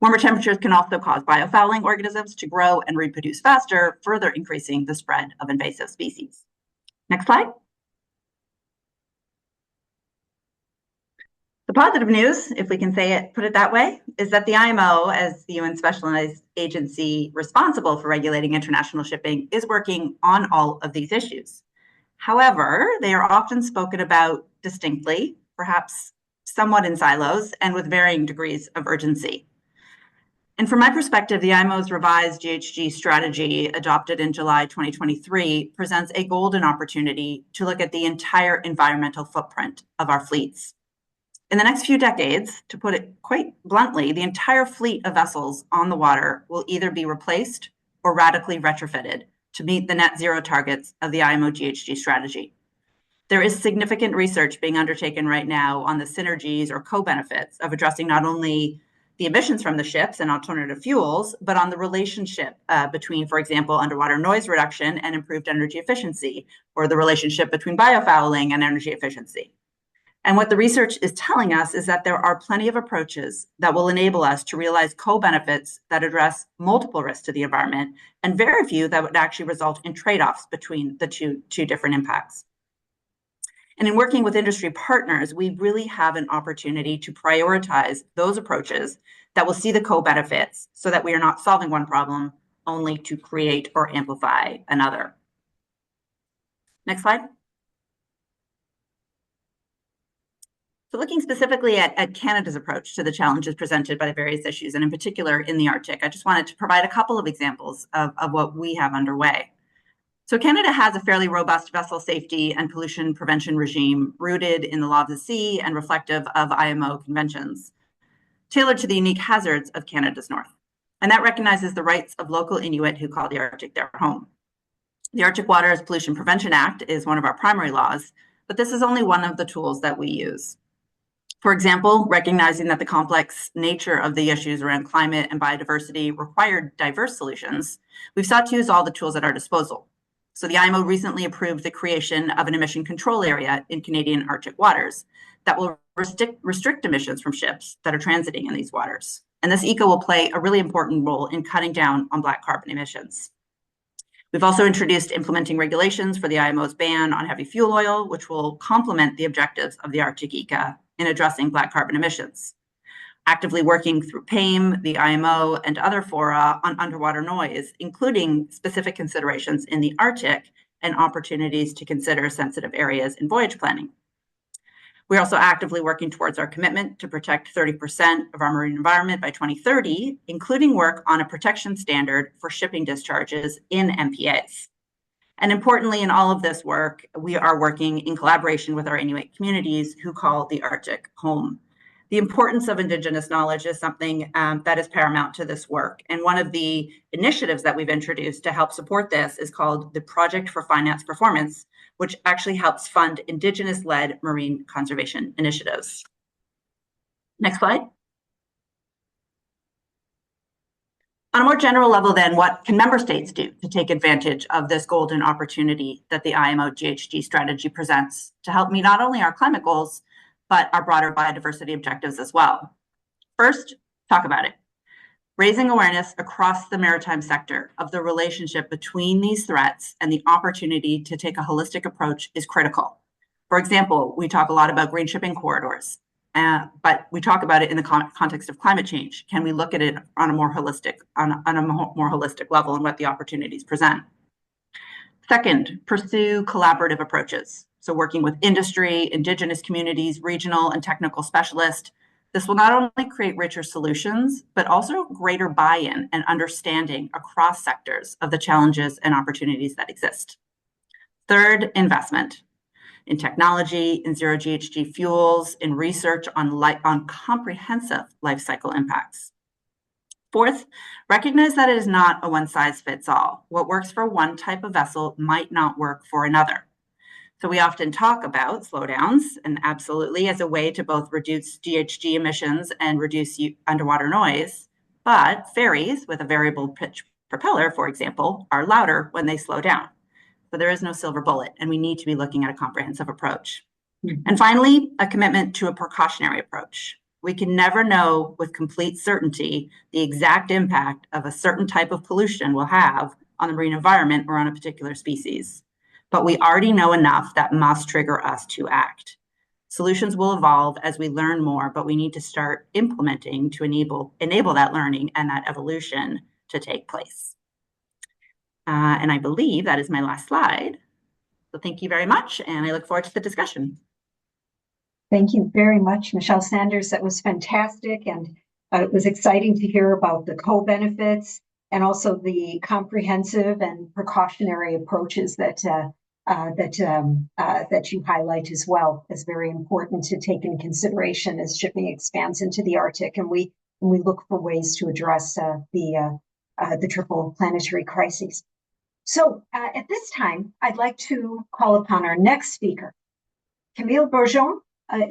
Speaker 7: Warmer temperatures can also cause biofouling organisms to grow and reproduce faster, further increasing the spread of invasive species. Next slide. The positive news, if we can put it that way, is that the IMO, as the UN specialized agency responsible for regulating international shipping, is working on all of these issues. However, they are often spoken about distinctly, perhaps somewhat in silos, and with varying degrees of urgency. And from my perspective, the IMO's revised GHG strategy adopted in July 2023 presents a golden opportunity to look at the entire environmental footprint of our fleets. In the next few decades, to put it quite bluntly, the entire fleet of vessels on the water will either be replaced or radically retrofitted to meet the net zero targets of the IMO GHG strategy. There is significant research being undertaken right now on the synergies or co-benefits of addressing not only the emissions from the ships and alternative fuels, but on the relationship between, for example, underwater noise reduction and improved energy efficiency, or the relationship between biofouling and energy efficiency. And what the research is telling us is that there are plenty of approaches that will enable us to realize co-benefits that address multiple risks to the environment, and very few that would actually result in trade-offs between the two different impacts. And in working with industry partners, we really have an opportunity to prioritize those approaches that will see the co-benefits so that we are not solving one problem only to create or amplify another. Next slide. So looking specifically at Canada's approach to the challenges presented by the various issues, and in particular in the Arctic, I just wanted to provide a couple of examples of what we have underway. So Canada has a fairly robust vessel safety and pollution prevention regime rooted in the law of the sea and reflective of IMO conventions, tailored to the unique hazards of Canada's north. And that recognizes the rights of local Inuit who call the Arctic their home. The Arctic Waters Pollution Prevention Act is one of our primary laws, but this is only one of the tools that we use. For example, recognizing that the complex nature of the issues around climate and biodiversity required diverse solutions, we've sought to use all the tools at our disposal. So the IMO recently approved the creation of an emission control area in Canadian Arctic waters that will restrict emissions from ships that are transiting in these waters. And this ECO will play a really important role in cutting down on black carbon emissions. We've also introduced implementing regulations for the IMO's ban on heavy fuel oil, which will complement the objectives of the Arctic ECA in addressing black carbon emissions. Actively working through PAIM, the IMO, and other fora on underwater noise, including specific considerations in the Arctic and opportunities to consider sensitive areas in voyage planning. We're also actively working towards our commitment to protect 30% of our marine environment by 2030, including work on a protection standard for shipping discharges in MPAs. And importantly, in all of this work, we are working in collaboration with our Inuit communities who call the Arctic home. The importance of Indigenous knowledge is something that is paramount to this work. And one of the initiatives that we've introduced to help support this is called the Project for Finance Performance, which actually helps fund Indigenous-led marine conservation initiatives. Next slide. On a more general level then, what can member states do to take advantage of this golden opportunity that the IMO GHG strategy presents to help meet not only our climate goals, but our broader biodiversity objectives as well? First, talk about it. Raising awareness across the maritime sector of the relationship between these threats and the opportunity to take a holistic approach is critical. For example, we talk a lot about green shipping corridors, but we talk about it in the context of climate change. Can we look at it on a more holistic level and what the opportunities present? Second, pursue collaborative approaches. So working with industry, Indigenous communities, regional and technical specialists. This will not only create richer solutions, but also greater buy-in and understanding across sectors of the challenges and opportunities that exist. Third, investment in technology, in zero GHG fuels, in research on comprehensive life cycle impacts. Fourth, recognize that it is not a one-size-fits-all. What works for one type of vessel might not work for another. So we often talk about slowdowns, and absolutely as a way to both reduce GHG emissions and reduce underwater noise, but ferries with a variable pitch propeller, for example, are louder when they slow down. So there is no silver bullet, and we need to be looking at a comprehensive approach. And finally, a commitment to a precautionary approach. We can never know with complete certainty the exact impact of a certain type of pollution will have on the marine environment or on a particular species. But we already know enough that must trigger us to act. Solutions will evolve as we learn more, but we need to start implementing to enable that learning and that evolution to take place. And I believe that is my last slide. So thank you very much, and I look forward to the discussion.
Speaker 2: Thank you very much, Michelle Sanders. That was fantastic, and it was exciting to hear about the co-benefits and also the comprehensive and precautionary approaches that you highlight as well as very important to take into consideration as shipping expands into the Arctic, and we look for ways to address the triple planetary crises. So at this time, I'd like to call upon our next speaker. Camille Bourgeon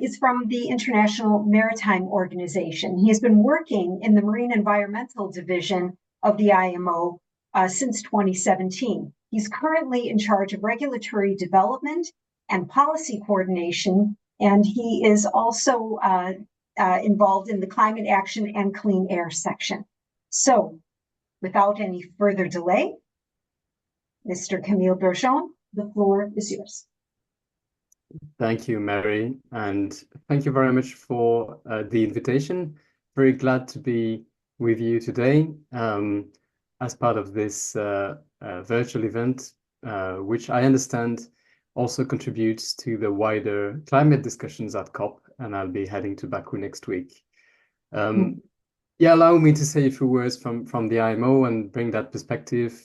Speaker 2: is from the International Maritime Organization. He has been working in the Marine Environmental Division of the IMO since 2017. He's currently in charge of regulatory development and policy coordination and he is also involved in the climate action and clean air section. So, without any further delay, Mr. Camille Bergeon, the floor is yours.
Speaker 8: Thank you, Mary, and thank you very much for the invitation. Very glad to be with you today as part of this virtual event, which I understand also contributes to the wider climate discussions at COP, and I'll be heading to Baku next week. Yeah, allow me to say a few words from the IMO and bring that perspective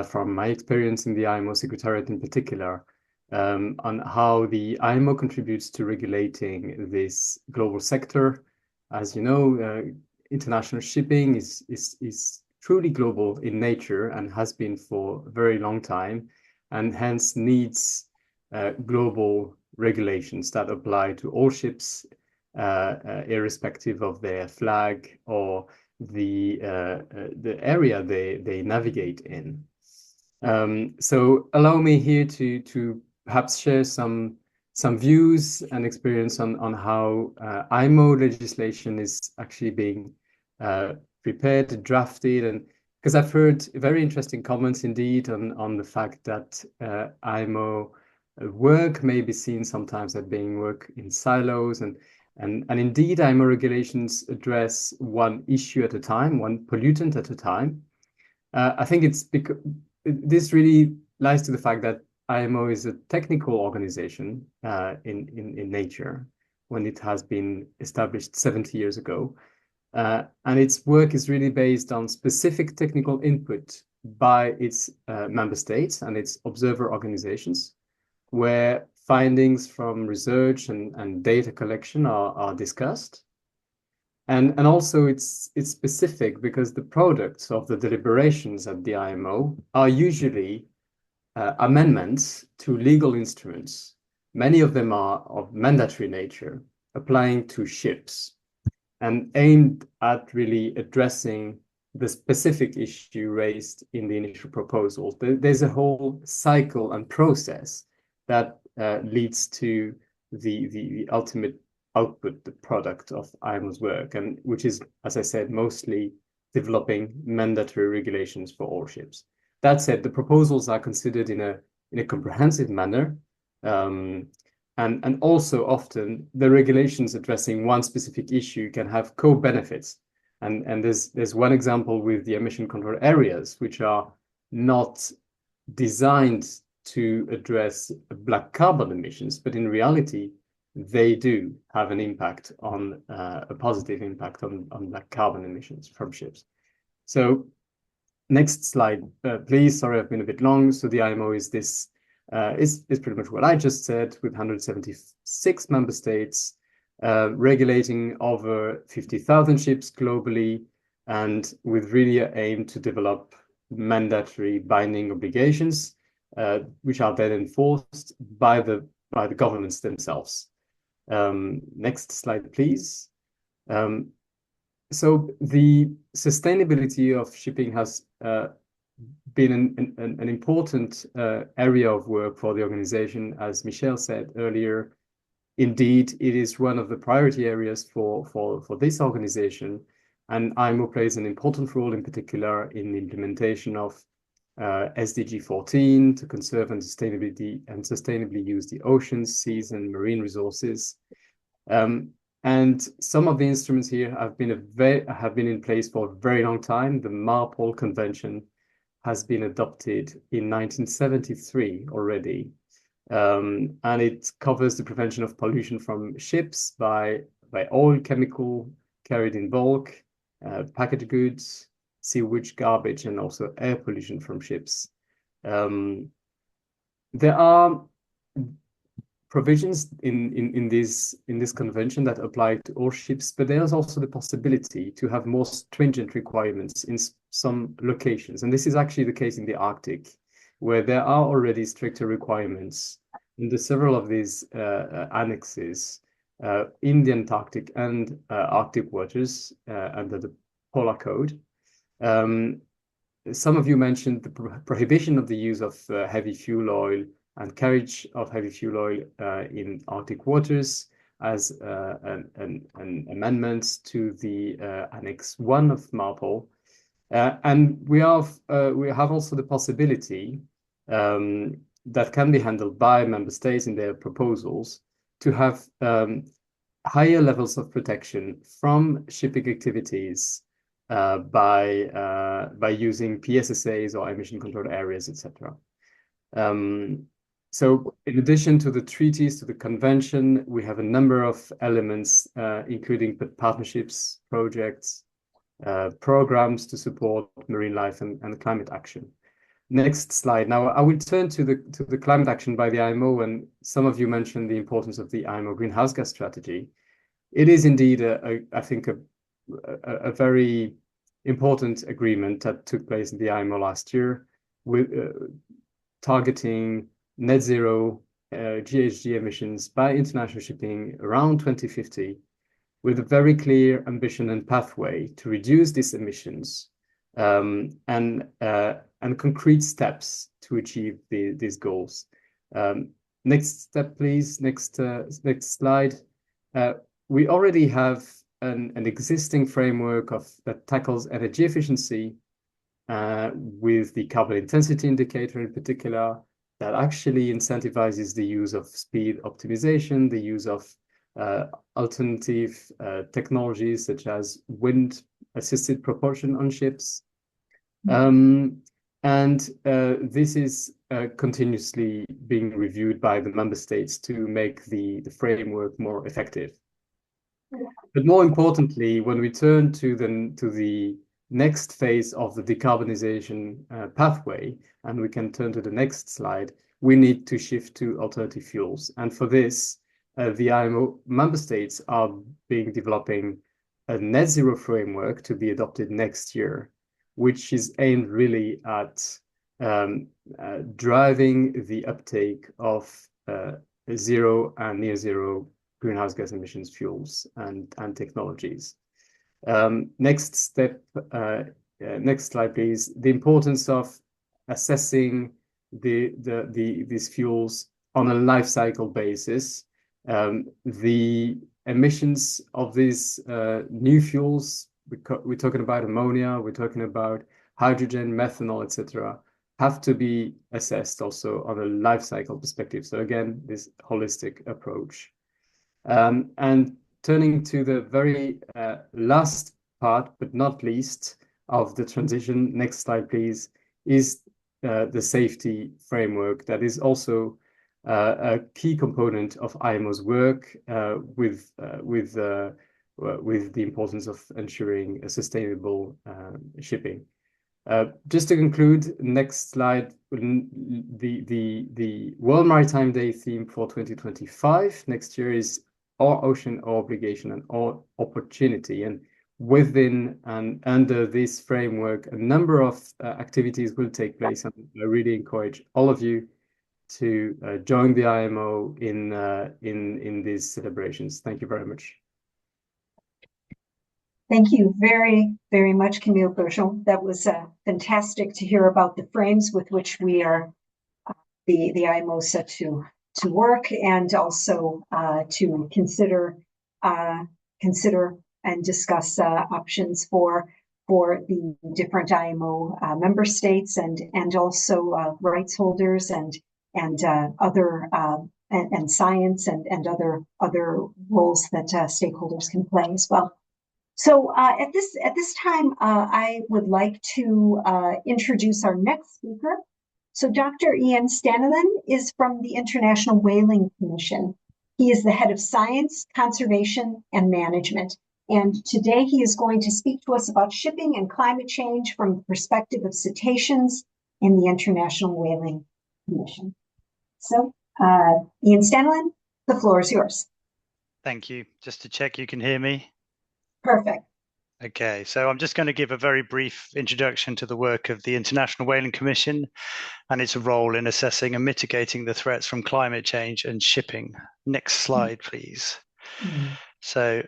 Speaker 8: from my experience in the IMO Secretariat in particular, on how the IMO contributes to regulating this global sector. As you know, international shipping is truly global in nature and has been for a very long time, and hence needs global regulations that apply to all ships, irrespective of their flag or the area they navigate in. So allow me here to perhaps share some views and experience on how IMO legislation is actually being prepared, drafted, and because I've heard very interesting comments indeed on the fact that IMO work may be seen sometimes as being work in silos, and indeed IMO regulations address one issue at a time, one pollutant at a time. I think it's because this really lies to the fact that IMO is a technical organization in nature when it has been established 70 years ago. And its work is really based on specific technical input by its member states and its observer organizations, where findings from research and data collection are discussed. And also it's specific because the products of the deliberations at the IMO are usually amendments to legal instruments. Many of them are of mandatory nature, applying to ships and aimed at really addressing the specific issue raised in the initial proposals. There's a whole cycle and process that leads to the ultimate output, the product of IMO's work, and which is, as I said, mostly developing mandatory regulations for all ships. That said, the proposals are considered in a comprehensive manner, and also often the regulations addressing one specific issue can have co-benefits. And there's one example with the emission control areas, which are not designed to address black carbon emissions, but in reality, they do have an impact on a positive impact on black carbon emissions from ships. So next slide, please. Sorry, I've been a bit long. So the IMO is this, is pretty much what I just said, with 176 member states, regulating over 50,000 ships globally, and with really an aim to develop mandatory binding obligations, which are then enforced by the governments themselves. Next slide, please. So the sustainability of shipping has been an important area of work for the organization. As Michelle said earlier, indeed, it is one of the priority areas for this organization, and IMO plays an important role in particular in the implementation of SDG 14 to conserve and sustainably use the oceans, seas, and marine resources. And some of the instruments here have been in place for a very long time. The MARPOL Convention has been adopted in 1973 already, and it covers the prevention of pollution from ships by oil, chemical carried in bulk, packaged goods, sewage, garbage, and also air pollution from ships. There are provisions in this convention that apply to all ships, but there's also the possibility to have more stringent requirements in some locations. And this is actually the case in the Arctic, where there are already stricter requirements in the several of these annexes in the Antarctic and Arctic waters under the Polar Code. Some of you mentioned the prohibition of the use of heavy fuel oil and carriage of heavy fuel oil in Arctic waters as an amendment to the Annex 1 of MARPOL. And we have also the possibility that can be handled by member states in their proposals to have higher levels of protection from shipping activities by using PSSAs or emission control areas, etc. So in addition to the treaties, to the convention, we have a number of elements, including partnerships, projects, programs to support marine life and climate action. Next slide. Now I will turn to the climate action by the IMO, and some of you mentioned the importance of the IMO greenhouse gas strategy. It is indeed, I think, a very important agreement that took place in the IMO last year, with targeting net zero GHG emissions by international shipping around 2050, with a very clear ambition and pathway to reduce these emissions, and concrete steps to achieve these goals. Next step, please. Next slide. We already have an existing framework that tackles energy efficiency, with the carbon intensity indicator in particular, that actually incentivizes the use of speed optimization, the use of alternative technologies such as wind-assisted propulsion on ships. This is continuously being reviewed by the member states to make the framework more effective. But more importantly, when we turn to the next phase of the decarbonization pathway, and we can turn to the next slide, we need to shift to alternative fuels. And for this, the IMO member states are developing a net zero framework to be adopted next year, which is aimed really at driving the uptake of zero and near zero greenhouse gas emissions fuels and technologies. Next step, next slide, please. The importance of assessing these fuels on a life cycle basis. The emissions of these new fuels, we're talking about ammonia, we're talking about hydrogen, methanol, etc., have to be assessed also on a life cycle perspective. So again, this holistic approach. And turning to the very last part, but not least, of the transition, next slide, please, is the safety framework that is also a key component of IMO's work, with the importance of ensuring a sustainable shipping. Just to conclude, next slide, the World Maritime Day theme for 2025 next year is Our Ocean, Our Obligation, and Our Opportunity. And within and under this framework, a number of activities will take place. And I really encourage all of you to join the IMO in these celebrations. Thank you very much.
Speaker 2: Thank you very, very much, Camille Bergeon. That was fantastic to hear about the frames with which we are, the IMO set to work, and also to consider and discuss options for the different IMO member states and also rights holders and other and science and other roles that stakeholders can play as well. So at this time, I would like to introduce our next speaker. So Dr. Ian Stanilin is from the International Whaling Commission. He is the head of science, conservation, and management. And today he is going to speak to us about shipping and climate change from the perspective of cetaceans in the International Whaling Commission. So Ian Stanilin, the floor is yours.
Speaker 9: Thank you. Just to check you can hear me.
Speaker 2: Perfect.
Speaker 9: Okay, so I'm just going to give a very brief introduction to the work of the International Whaling Commission and its role in assessing and mitigating the threats from climate change and shipping. Next slide, please. So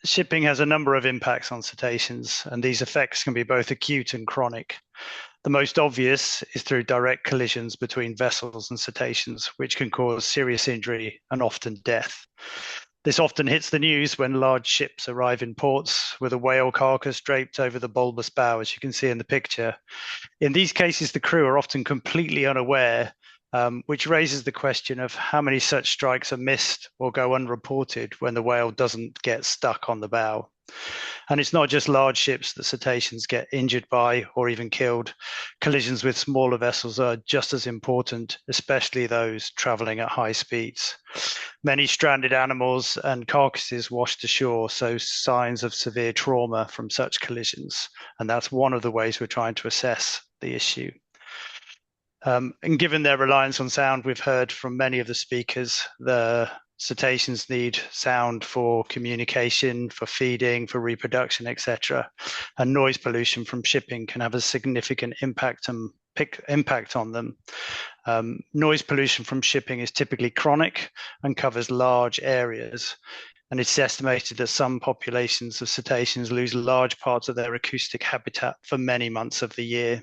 Speaker 9: shipping has a number of impacts on cetaceans, and these effects can be both acute and chronic. The most obvious is through direct collisions between vessels and cetaceans, which can cause serious injury and often death. This often hits the news when large ships arrive in ports with a whale carcass draped over the bulbous bow, as you can see in the picture. In these cases, the crew are often completely unaware, which raises the question of how many such strikes are missed or go unreported when the whale doesn't get stuck on the bow. And it's not just large ships that cetaceans get injured by or even killed. Collisions with smaller vessels are just as important, especially those traveling at high speeds. Many stranded animals and carcasses washed ashore, so signs of severe trauma from such collisions. And that's one of the ways we're trying to assess the issue. And given their reliance on sound, we've heard from many of the speakers, the cetaceans need sound for communication, for feeding, for reproduction, etc. And noise pollution from shipping can have a significant impact on them. Noise pollution from shipping is typically chronic and covers large areas. And it's estimated that some populations of cetaceans lose large parts of their acoustic habitat for many months of the year.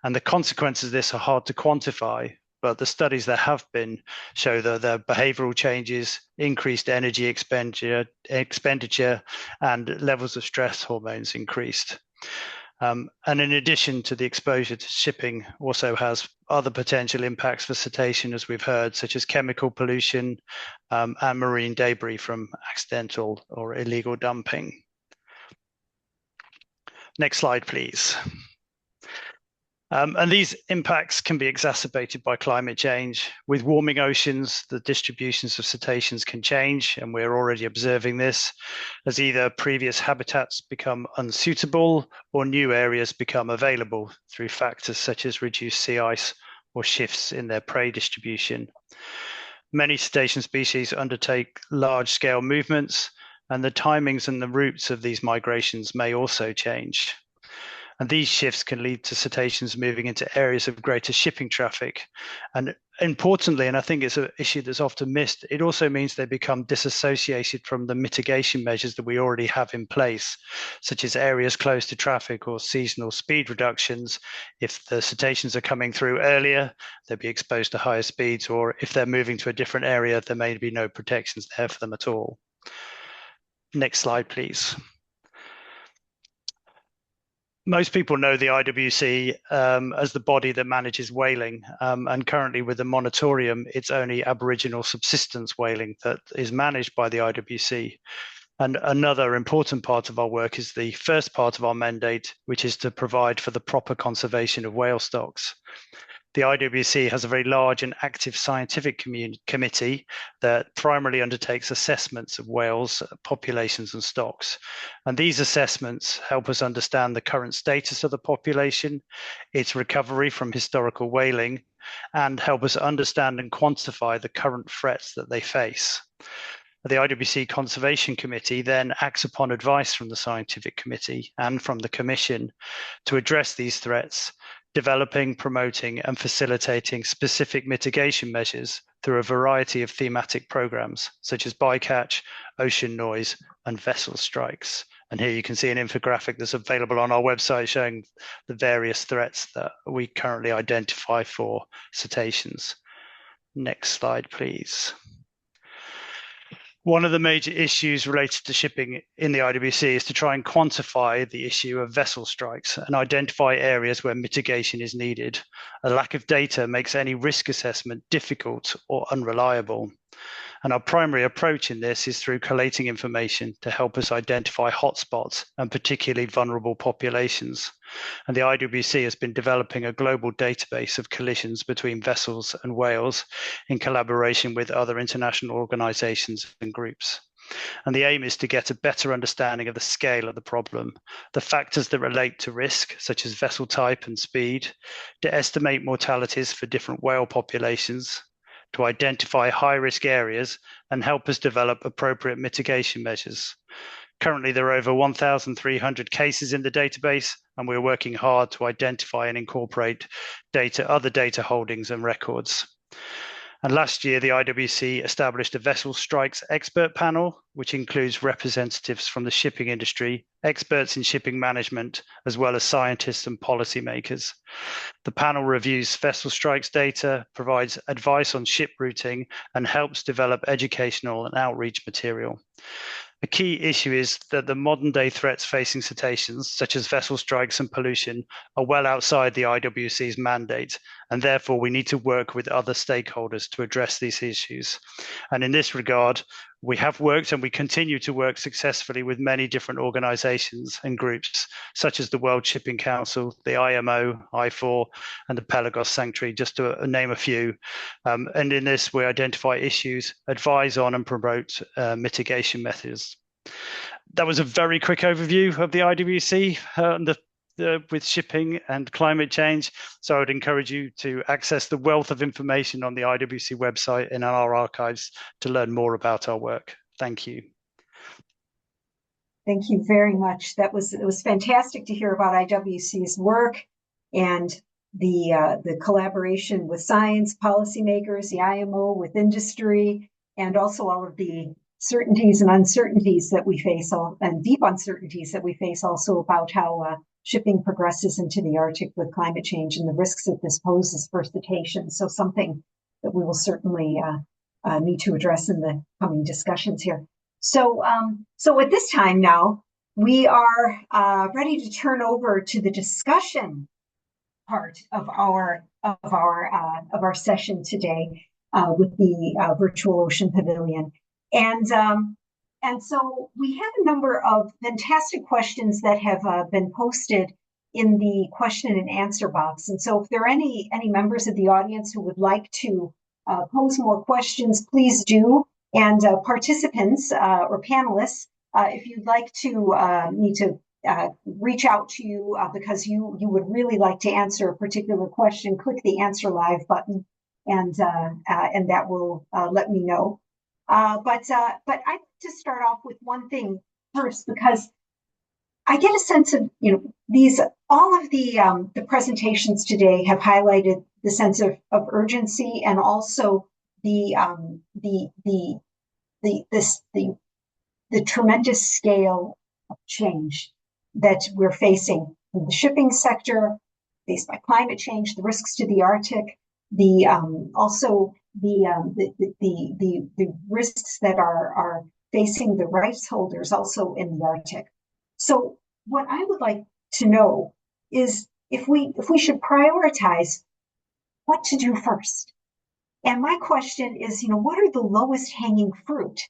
Speaker 9: And the consequences of this are hard to quantify, but the studies that have been show that their behavioral changes, increased energy expenditure, and levels of stress hormones increased. And in addition to the exposure to shipping, also has other potential impacts for cetacean, as we've heard, such as chemical pollution and marine debris from accidental or illegal dumping. Next slide, please. And these impacts can be exacerbated by climate change. With warming oceans, the distributions of cetaceans can change, and we're already observing this, as either previous habitats become unsuitable or new areas become available through factors such as reduced sea ice or shifts in their prey distribution. Many cetacean species undertake large-scale movements, and the timings and the routes of these migrations may also change. And these shifts can lead to cetaceans moving into areas of greater shipping traffic. And importantly, and I think it's an issue that's often missed, it also means they become disassociated from the mitigation measures that we already have in place, such as areas close to traffic or seasonal speed reductions. If the cetaceans are coming through earlier, they'll be exposed to higher speeds, or if they're moving to a different area, there may be no protections there for them at all. Next slide, please. Most people know the IWC as the body that manages whaling, and currently with the moratorium, it's only Aboriginal subsistence whaling that is managed by the IWC. And another important part of our work is the first part of our mandate, which is to provide for the proper conservation of whale stocks. The IWC has a very large and active scientific committee that primarily undertakes assessments of whales, populations and stocks. And these assessments help us understand the current status of the population, its recovery from historical whaling, and help us understand and quantify the current threats that they face. The IWC Conservation Committee then acts upon advice from the Scientific Committee and from the Commission to address these threats, developing, promoting, and facilitating specific mitigation measures through a variety of thematic programs, such as bycatch, ocean noise, and vessel strikes. And here you can see an infographic that's available on our website showing the various threats that we currently identify for cetaceans. Next slide, please. One of the major issues related to shipping in the IWC is to try and quantify the issue of vessel strikes and identify areas where mitigation is needed. A lack of data makes any risk assessment difficult or unreliable. And our primary approach in this is through collating information to help us identify hotspots and particularly vulnerable populations. And the IWC has been developing a global database of collisions between vessels and whales in collaboration with other international organizations and groups. And the aim is to get a better understanding of the scale of the problem, the factors that relate to risk, such as vessel type and speed, to estimate mortalities for different whale populations, to identify high-risk areas and help us develop appropriate mitigation measures. Currently, there are over 1,300 cases in the database, and we're working hard to identify and incorporate other data holdings and records. And last year, the IWC established a vessel strikes expert panel, which includes representatives from the shipping industry, experts in shipping management, as well as scientists and policymakers. The panel reviews vessel strikes data, provides advice on ship routing, and helps develop educational and outreach material. A key issue is that the modern day threats facing cetaceans, such as vessel strikes and pollution, are well outside the IWC's mandate, and therefore we need to work with other stakeholders to address these issues. And in this regard, we have worked and we continue to work successfully with many different organizations and groups, such as the World Shipping Council, the IMO, I4, and the Pelagos Sanctuary, just to name a few. And in this, we identify issues, advise on and promote mitigation methods. That was a very quick overview of the IWC with shipping and climate change. So I would encourage you to access the wealth of information on the IWC website and on our archives to learn more about our work. Thank you.
Speaker 2: Thank you very much. It was fantastic to hear about IWC's work and the collaboration with science, policymakers, the IMO, with industry, and also all of the certainties and uncertainties that we face, and deep uncertainties that we face also about how shipping progresses into the Arctic with climate change and the risks that this poses for cetaceans. So something that we will certainly need to address in the coming discussions here. So at this time now, we are ready to turn over to the discussion part of our session today with the Virtual Ocean Pavilion. And so we have a number of fantastic questions that have been posted in the question and answer box. And so if there are any members of the audience who would like to pose more questions, please do. And participants or panelists, if you'd like to need to reach out to you because you would really like to answer a particular question, click the Answer Live button, and that will let me know. But I'd like to start off with one thing first, because I get a sense of, all of the presentations today have highlighted the sense of urgency and also the tremendous scale of change that we're facing in the shipping sector, faced by climate change, the risks to the Arctic, also the risks that are facing the rights holders also in the Arctic. So what I would like to know is if we should prioritize what to do first. And my question is, what are the lowest hanging fruit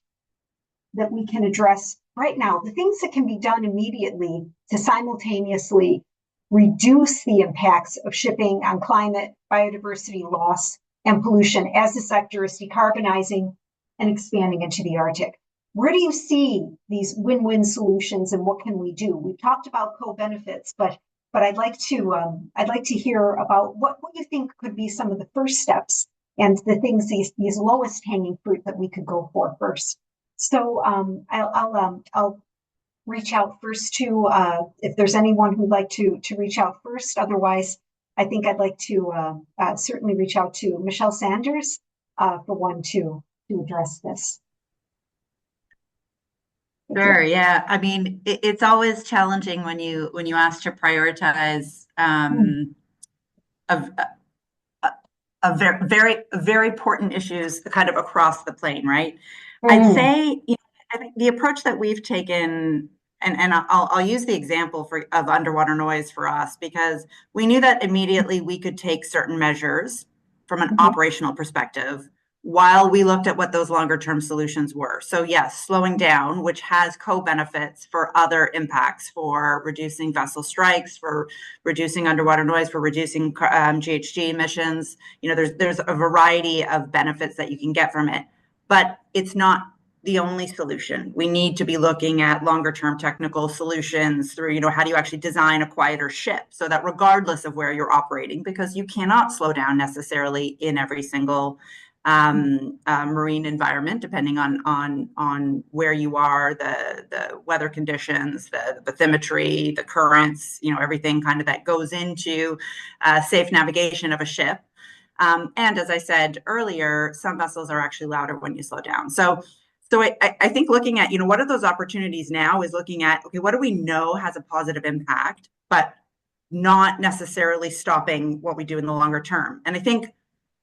Speaker 2: that we can address right now? The things that can be done immediately to simultaneously reduce the impacts of shipping on climate, biodiversity loss, and pollution as the sector is decarbonizing and expanding into the Arctic. Where do you see these win-win solutions, and what can we do? We've talked about co-benefits, but I'd like to hear about what you think could be some of the first steps and the things, these lowest hanging fruit that we could go for first. So I'll reach out first to if there's anyone who'd like to reach out first. Otherwise, I think I'd like to certainly reach out to Michelle Sanders for one to address this.
Speaker 7: Sure. Yeah. I mean, it's always challenging when you ask to prioritize a very important issues kind of across the plane, right? I'd say, I think the approach that we've taken, and I'll use the example of underwater noise for us, because we knew that immediately we could take certain measures from an operational perspective while we looked at what those longer term solutions were. So yes, slowing down, which has co-benefits for other impacts, for reducing vessel strikes, for reducing underwater noise, for reducing GHG emissions. There's a variety of benefits that you can get from it, but it's not the only solution. We need to be looking at longer term technical solutions through, how do you actually design a quieter ship so that regardless of where you're operating, because you cannot slow down necessarily in every single marine environment, depending on where you are, the weather conditions, the bathymetry, the currents, everything kind of that goes into safe navigation of a ship. And as I said earlier, some vessels are actually louder when you slow down. So I think looking at, what are those opportunities now is looking at, okay, what do we know has a positive impact, but not necessarily stopping what we do in the longer term. And I think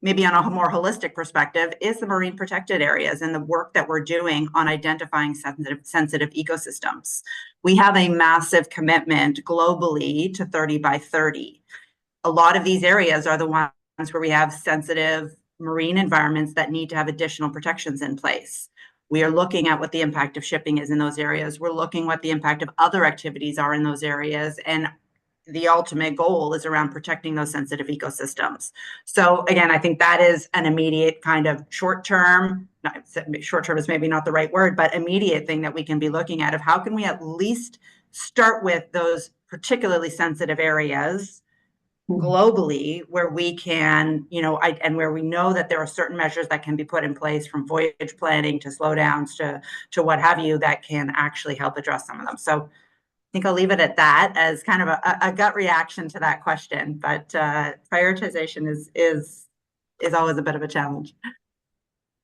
Speaker 7: maybe on a more holistic perspective is the marine protected areas and the work that we're doing on identifying sensitive ecosystems. We have a massive commitment globally to 30 by 30. A lot of these areas are the ones where we have sensitive marine environments that need to have additional protections in place. We are looking at what the impact of shipping is in those areas. We're looking what the impact of other activities are in those areas. And the ultimate goal is around protecting those sensitive ecosystems. So again, I think that is an immediate kind of short-term is maybe not the right word, but immediate thing that we can be looking at of how can we at least start with those particularly sensitive areas globally where we can, and where we know that there are certain measures that can be put in place from voyage planning to slowdowns to what have you that can actually help address some of them. So I think I'll leave it at that as kind of a gut reaction to that question, but prioritization is always a bit of a challenge.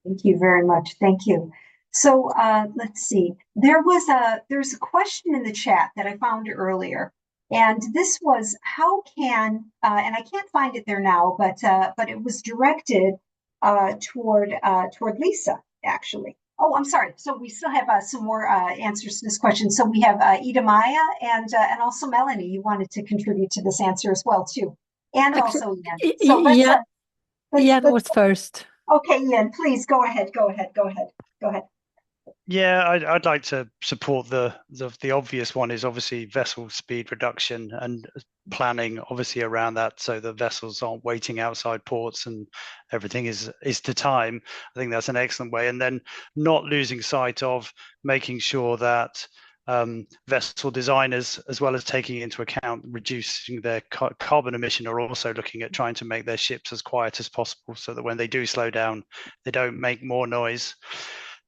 Speaker 2: Thank you very much. Thank you. So let's see. There's a question in the chat that I found earlier. And this was how can, and I can't find it there now, but it was directed toward Lisa, actually. Oh, I'm sorry. So we still have some more answers to this question. So we have Ida Maya and also Melanie. You wanted to contribute to this answer as well, too. And also Ian. So
Speaker 3: Ian was first.
Speaker 2: Okay, Ian, please go ahead. Go ahead.
Speaker 9: Yeah, I'd like to support the obvious one is obviously vessel speed reduction and planning obviously around that so the vessels aren't waiting outside ports and everything is to time. I think that's an excellent way. And then not losing sight of making sure that vessel designers, as well as taking into account reducing their carbon emission, are also looking at trying to make their ships as quiet as possible so that when they do slow down, they don't make more noise.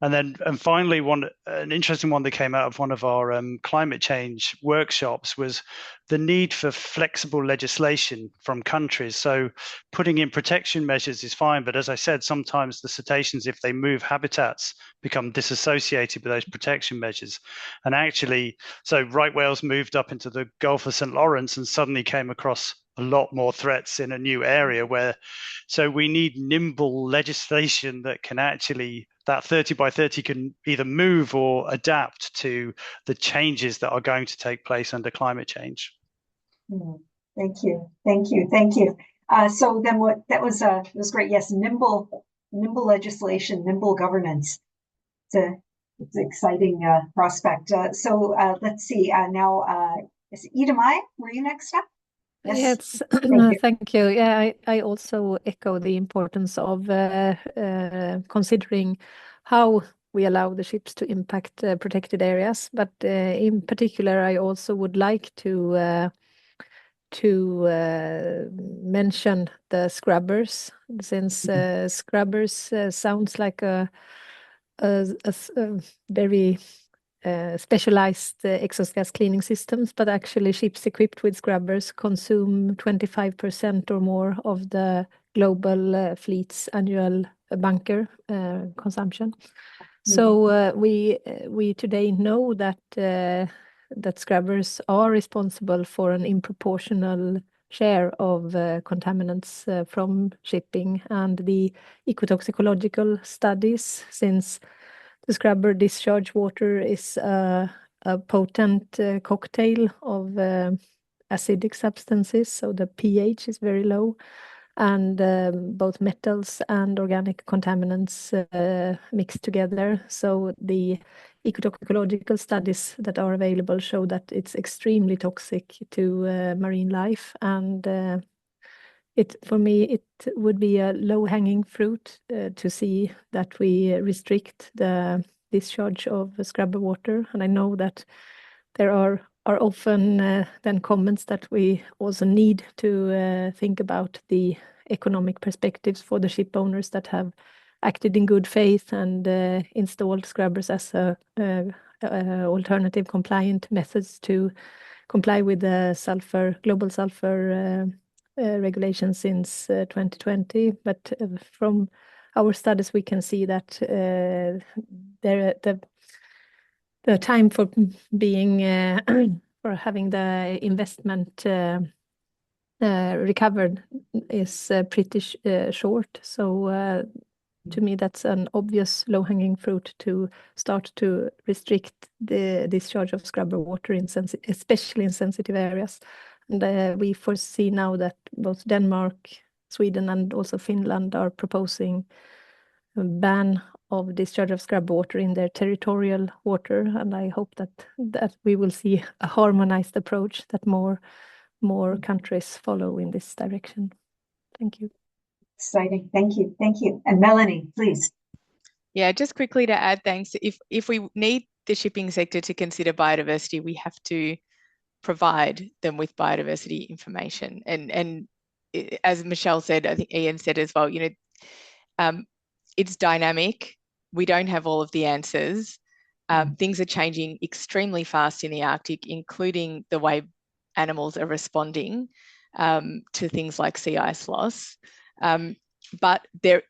Speaker 9: And finally, an interesting one that came out of one of our climate change workshops was the need for flexible legislation from countries. So putting in protection measures is fine, but as I said, sometimes the cetaceans, if they move habitats, become disassociated with those protection measures. And actually, so right whales moved up into the Gulf of St. Lawrence and suddenly came across a lot more threats in a new area so we need nimble legislation that can actually, that 30 by 30 can either move or adapt to the changes that are going to take place under climate change.
Speaker 2: Thank you. So then that was great. Yes, nimble legislation, nimble governance. It's an exciting prospect. So let's see. Now, is Ida Mai, were you next up?
Speaker 3: Yes, thank you. Yeah, I also echo the importance of considering how we allow the ships to impact protected areas. But in particular, I also would like to mention the scrubbers, since scrubbers sounds like a very specialized exhaust cleaning systems, but actually ships equipped with scrubbers consume 25% or more of the global fleet's annual bunker consumption. So we today know that that scrubbers are responsible for an disproportional share of contaminants from shipping, and the ecotoxicological studies, since the scrubber discharge water is a potent cocktail of acidic substances, so the pH is very low, and both metals and organic contaminants mixed together. So the ecotoxicological studies that are available show that it's extremely toxic to marine life, and for me, it would be a low-hanging fruit to see that we restrict the discharge of scrubber water. And I know that there are often then comments that we also need to think about the economic perspectives for the ship owners that have acted in good faith and installed scrubbers as alternative compliant methods to comply with the global sulfur regulation since 2020, but from our studies we can see that the time for being for having the investment recovered is pretty short. So to me, that's an obvious low-hanging fruit to start to restrict the discharge of scrubber water, especially in sensitive areas. And we foresee now that both Denmark, Sweden, and also Finland are proposing a ban of discharge of scrubber water in their territorial water. And I hope that we will see a harmonized approach, that more countries follow in this direction. Thank you.
Speaker 2: Exciting. Thank you. Thank you. And Melanie, please.
Speaker 4: Yeah, just quickly to add, thanks. If we need the shipping sector to consider biodiversity, we have to provide them with biodiversity information. And as Michelle said, I think Ian said as well, you know, it's dynamic. We don't have all of the answers. Things are changing extremely fast in the Arctic, including the way animals are responding to things like sea ice loss. But there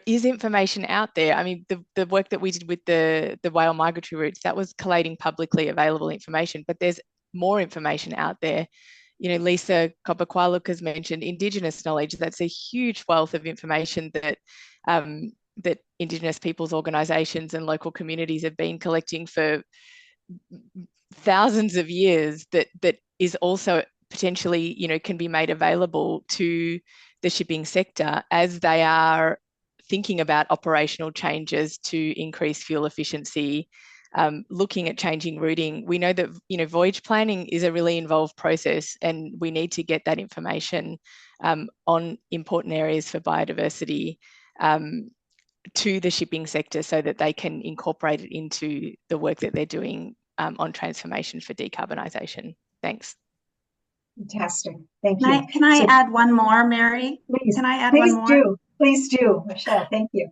Speaker 4: is information out there. I mean, the work that we did with the whale migratory routes, that was collating publicly available information, but there's more information out there. You know, Lisa Kopakwaluk has mentioned Indigenous knowledge. That's a huge wealth of information that that Indigenous peoples organisations and local communities have been collecting for thousands of years, that is also potentially, you know, can be made available to the shipping sector as they are thinking about operational changes to increase fuel efficiency, looking at changing routing. We know that, you know, voyage planning is a really involved process, and we need to get that information on important areas for biodiversity to the shipping sector so that they can incorporate it into the work that they're doing on transformation for decarbonisation. Thanks.
Speaker 2: Fantastic. Thank you.
Speaker 7: Can I add one more, Mary?
Speaker 2: Please.
Speaker 7: Can I add one more?
Speaker 2: Please do, Michelle. Thank you.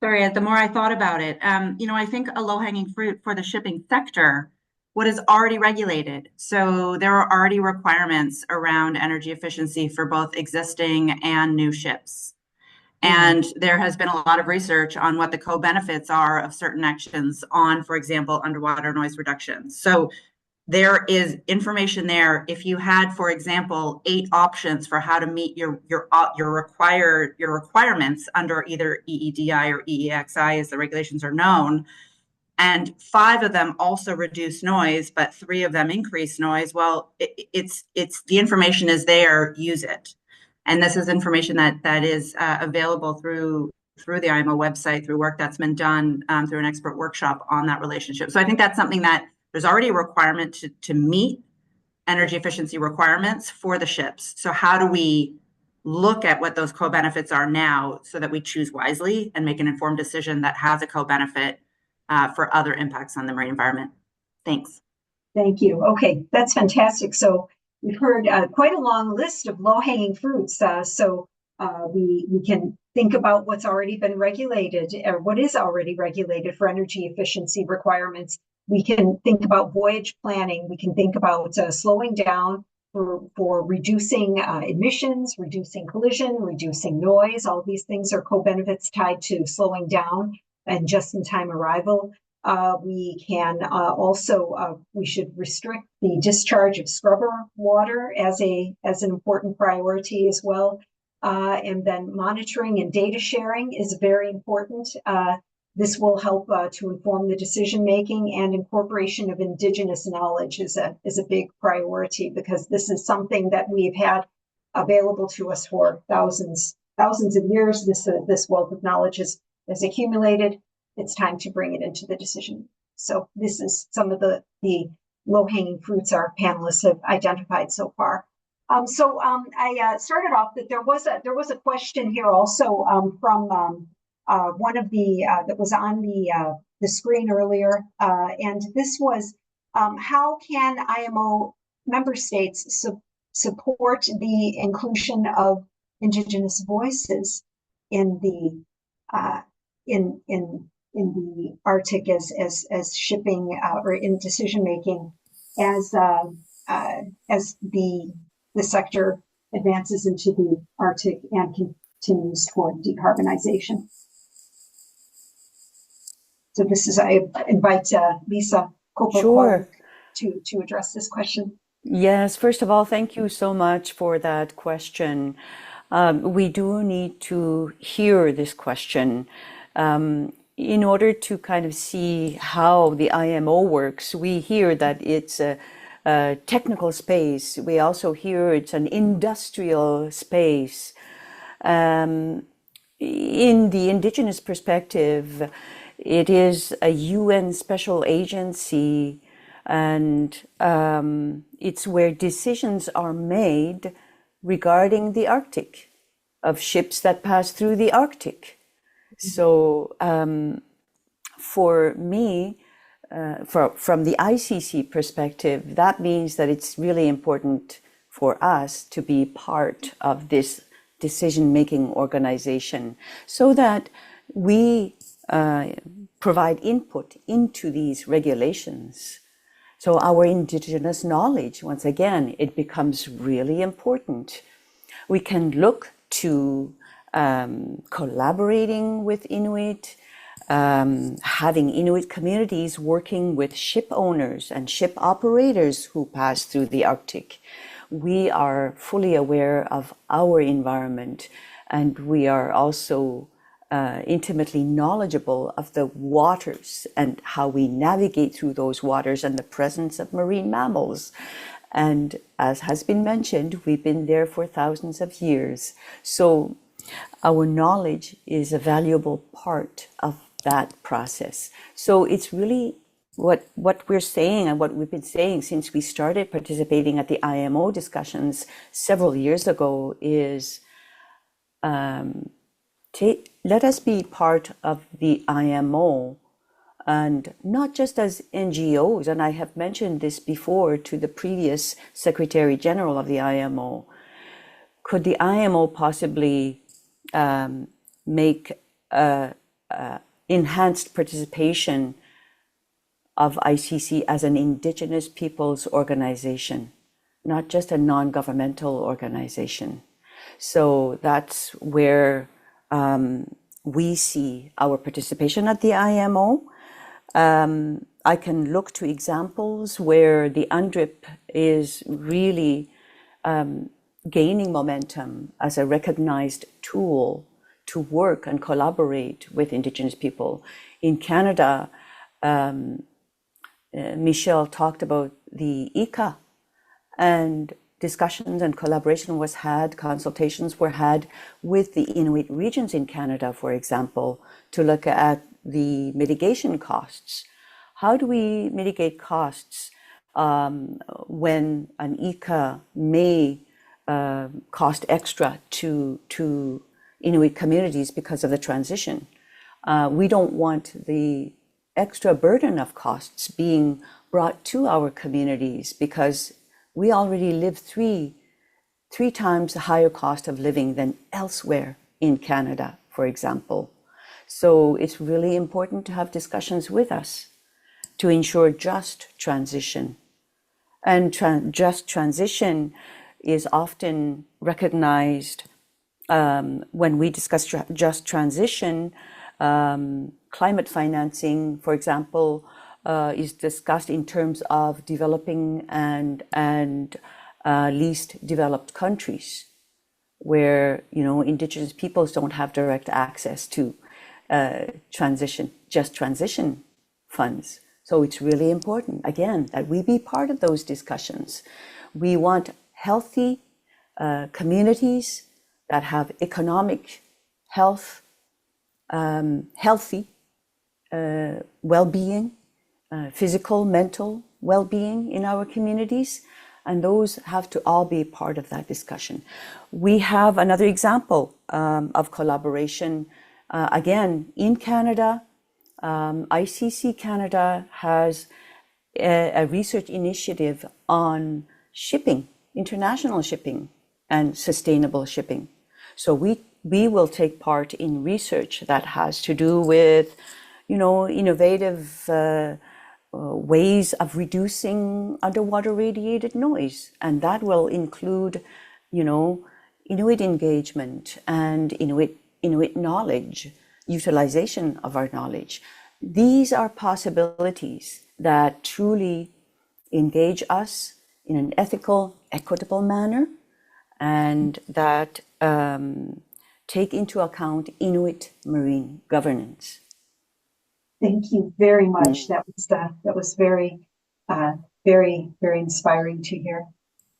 Speaker 7: Sorry, the more I thought about it, you know, I think a low-hanging fruit for the shipping sector, what is already regulated. So there are already requirements around energy efficiency for both existing and new ships. And there has been a lot of research on what the co-benefits are of certain actions on, for example, underwater noise reduction. So there is information there. If you had, for example, 8 options for how to meet your requirements under either EEDI or EEXI, as the regulations are known, and 5 of them also reduce noise, but 3 of them increase noise, well, it's the information is there. Use it. And this is information that is available through the IMO website, through work that's been done through an expert workshop on that relationship. So I think that's something that there's already a requirement to meet energy efficiency requirements for the ships. So how do we look at what those co-benefits are now so that we choose wisely and make an informed decision that has a co-benefit for other impacts on the marine environment? Thanks.
Speaker 2: Thank you. Okay, that's fantastic. So we've heard quite a long list of low-hanging fruits. So we can think about what's already been regulated, or what is already regulated for energy efficiency requirements. We can think about voyage planning. We can think about slowing down for reducing emissions, reducing collision, reducing noise. All these things are co-benefits tied to slowing down and just-in-time arrival. We can also, we should restrict the discharge of scrubber water as an important priority as well. And then monitoring and data sharing is very important. This will help to inform the decision-making, and incorporation of Indigenous knowledge is a big priority, because this is something that we've had available to us for thousands of years. This wealth of knowledge has accumulated. It's time to bring it into the decision. So this is some of the low-hanging fruits our panelists have identified so far. I started off that there was a question here also from one of the that was on the screen earlier, and this was how can IMO member states support the inclusion of Indigenous voices in the Arctic as shipping or in decision making as the sector advances into the Arctic and continues toward decarbonization. So this is, I invite Lisa
Speaker 5: Sure.
Speaker 2: to address this question.
Speaker 5: Yes, first of all, thank you so much for that question. We do need to hear this question. In order to kind of see how the IMO works, we hear that it's a technical space. We also hear it's an industrial space. In the indigenous perspective, it is a UN special agency, and it's where decisions are made regarding the Arctic, of ships that pass through the Arctic. So for me, from the ICC perspective, that means that it's really important for us to be part of this decision-making organization so that we provide input into these regulations. So our indigenous knowledge, once again, it becomes really important. We can look to collaborating with Inuit, having Inuit communities working with ship owners and ship operators who pass through the Arctic. We are fully aware of our environment, and we are also intimately knowledgeable of the waters and how we navigate through those waters and the presence of marine mammals. And as has been mentioned, we've been there for thousands of years. So our knowledge is a valuable part of that process. So it's really what we're saying and what we've been saying since we started participating at the IMO discussions several years ago is let us be part of the IMO, and not just as NGOs. And I have mentioned this before to the previous Secretary General of the IMO. Could the IMO possibly make enhanced participation of ICC as an Indigenous peoples organization, not just a non-governmental organization? So that's where we see our participation at the IMO. I can look to examples where the UNDRIP is really gaining momentum as a recognized tool to work and collaborate with Indigenous people. In Canada, Michelle talked about the ICA, and discussions and collaboration was had, consultations were had with the Inuit regions in Canada, for example, to look at the mitigation costs. How do we mitigate costs when an ICA may cost extra to Inuit communities because of the transition? We don't want the extra burden of costs being brought to our communities because we already live three times the higher cost of living than elsewhere in Canada, for example. So it's really important to have discussions with us to ensure just transition. And just transition is often recognized when we discuss just transition. Climate financing, for example, is discussed in terms of developing and least developed countries, where Indigenous peoples don't have direct access to just transition funds. So it's really important, again, that we be part of those discussions. We want healthy communities that have economic health, healthy well-being, physical, mental well-being in our communities, and those have to all be part of that discussion. We have another example of collaboration. Again, in Canada, ICC Canada has a research initiative on shipping, international shipping, and sustainable shipping. So we will take part in research that has to do with, innovative ways of reducing underwater radiated noise, and that will include, Inuit engagement and Inuit knowledge, utilization of our knowledge. These are possibilities that truly engage us in an ethical, equitable manner, and that take into account Inuit marine governance.
Speaker 2: Thank you very much. That was very, very, very inspiring to hear.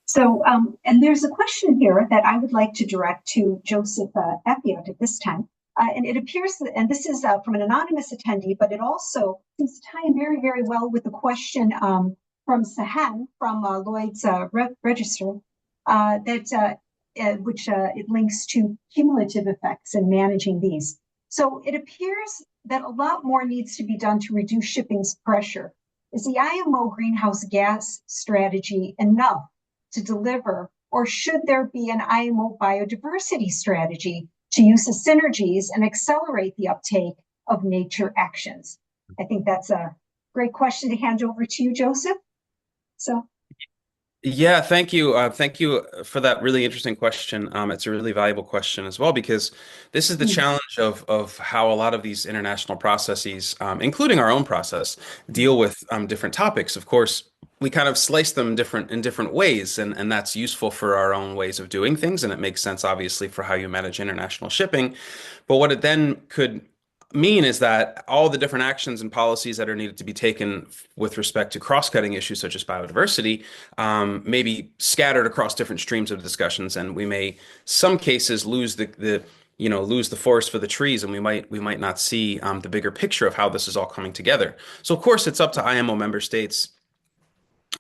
Speaker 2: So, and there's a question here that I would like to direct to Joseph Effiot at this time. And it appears that, and this is from an anonymous attendee, but it also seems to tie in very, very well with the question from Sahan from Lloyd's Register, which it links to cumulative effects and managing these. So it appears that a lot more needs to be done to reduce shipping's pressure. Is the IMO greenhouse gas strategy enough to deliver, or should there be an IMO biodiversity strategy to use the synergies and accelerate the uptake of nature actions? I think that's a great question to hand over to you, Joseph. So.
Speaker 6: Yeah, thank you. Thank you for that really interesting question. It's a really valuable question as well, because this is the challenge of how a lot of these international processes, including our own process, deal with different topics. Of course, we kind of slice them in different ways, and that's useful for our own ways of doing things, and it makes sense, obviously, for how you manage international shipping. But what it then could mean is that all the different actions and policies that are needed to be taken with respect to cross-cutting issues such as biodiversity may be scattered across different streams of discussions, and we may, some cases, lose the forest for the trees, and we might not see the bigger picture of how this is all coming together. So of course it's up to IMO member states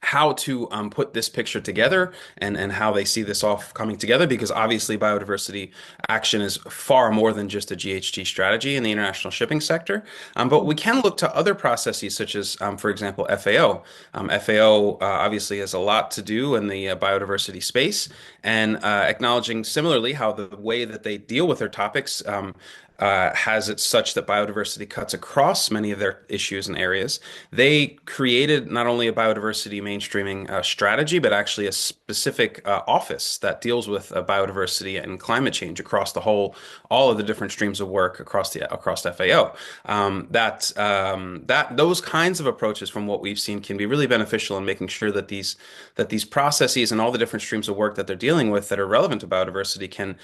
Speaker 6: how to put this picture together and how they see this all coming together, because obviously biodiversity action is far more than just a GHG strategy in the international shipping sector. But we can look to other processes such as, for example, FAO. FAO obviously has a lot to do in the biodiversity space, and acknowledging similarly how the way that they deal with their topics has it such that biodiversity cuts across many of their issues and areas. They created not only a biodiversity mainstreaming strategy, but actually a specific office that deals with biodiversity and climate change across all of the different streams of work across FAO. Those kinds of approaches, from what we've seen, can be really beneficial in making sure that these processes and all the different streams of work that they're dealing with that are relevant to biodiversity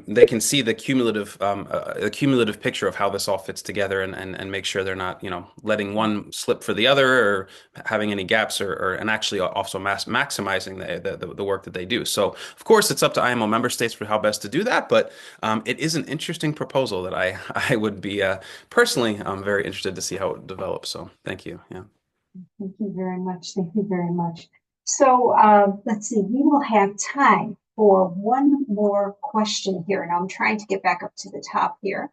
Speaker 6: they can see the cumulative picture of how this all fits together, and make sure they're not letting one slip for the other or having any gaps, and actually also maximizing the work that they do. So of course it's up to IMO member states for how best to do that, but it is an interesting proposal that I would be personally very interested to see how it develops. So thank you. Yeah.
Speaker 2: Thank you very much. Thank you very much. So let's see, we will have time for one more question here, and I'm trying to get back up to the top here.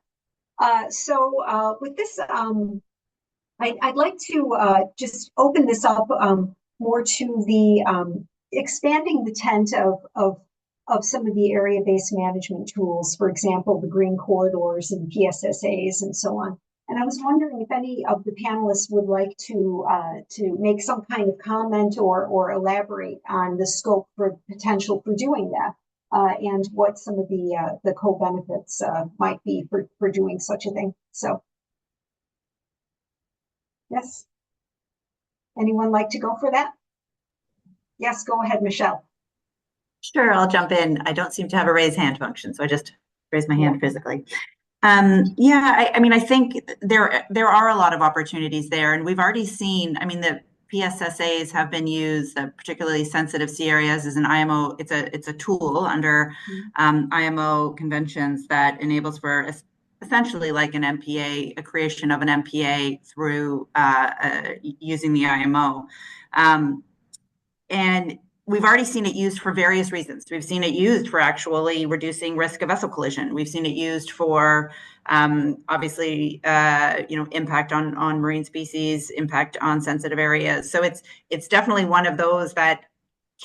Speaker 2: So with this, I'd like to just open this up more to the expanding the tent of some of the area-based management tools, for example, the green corridors and PSSAs and so on. And I was wondering if any of the panelists would like to make some kind of comment or elaborate on the scope for potential for doing that, and what some of the co-benefits might be for doing such a thing. So, yes. Anyone like to go for that? Yes, go ahead, Michelle.
Speaker 7: Sure, I'll jump in. I don't seem to have a raise hand function, so I just raise my hand physically. I mean, I think there are a lot of opportunities there, and we've already seen, I mean, the PSSAs have been used, particularly sensitive sea areas, as an IMO. It's a tool under IMO conventions that enables for essentially like an MPA, a creation of an MPA through using the IMO. And we've already seen it used for various reasons. We've seen it used for actually reducing risk of vessel collision. We've seen it used for obviously, impact on marine species, impact on sensitive areas. So it's definitely one of those that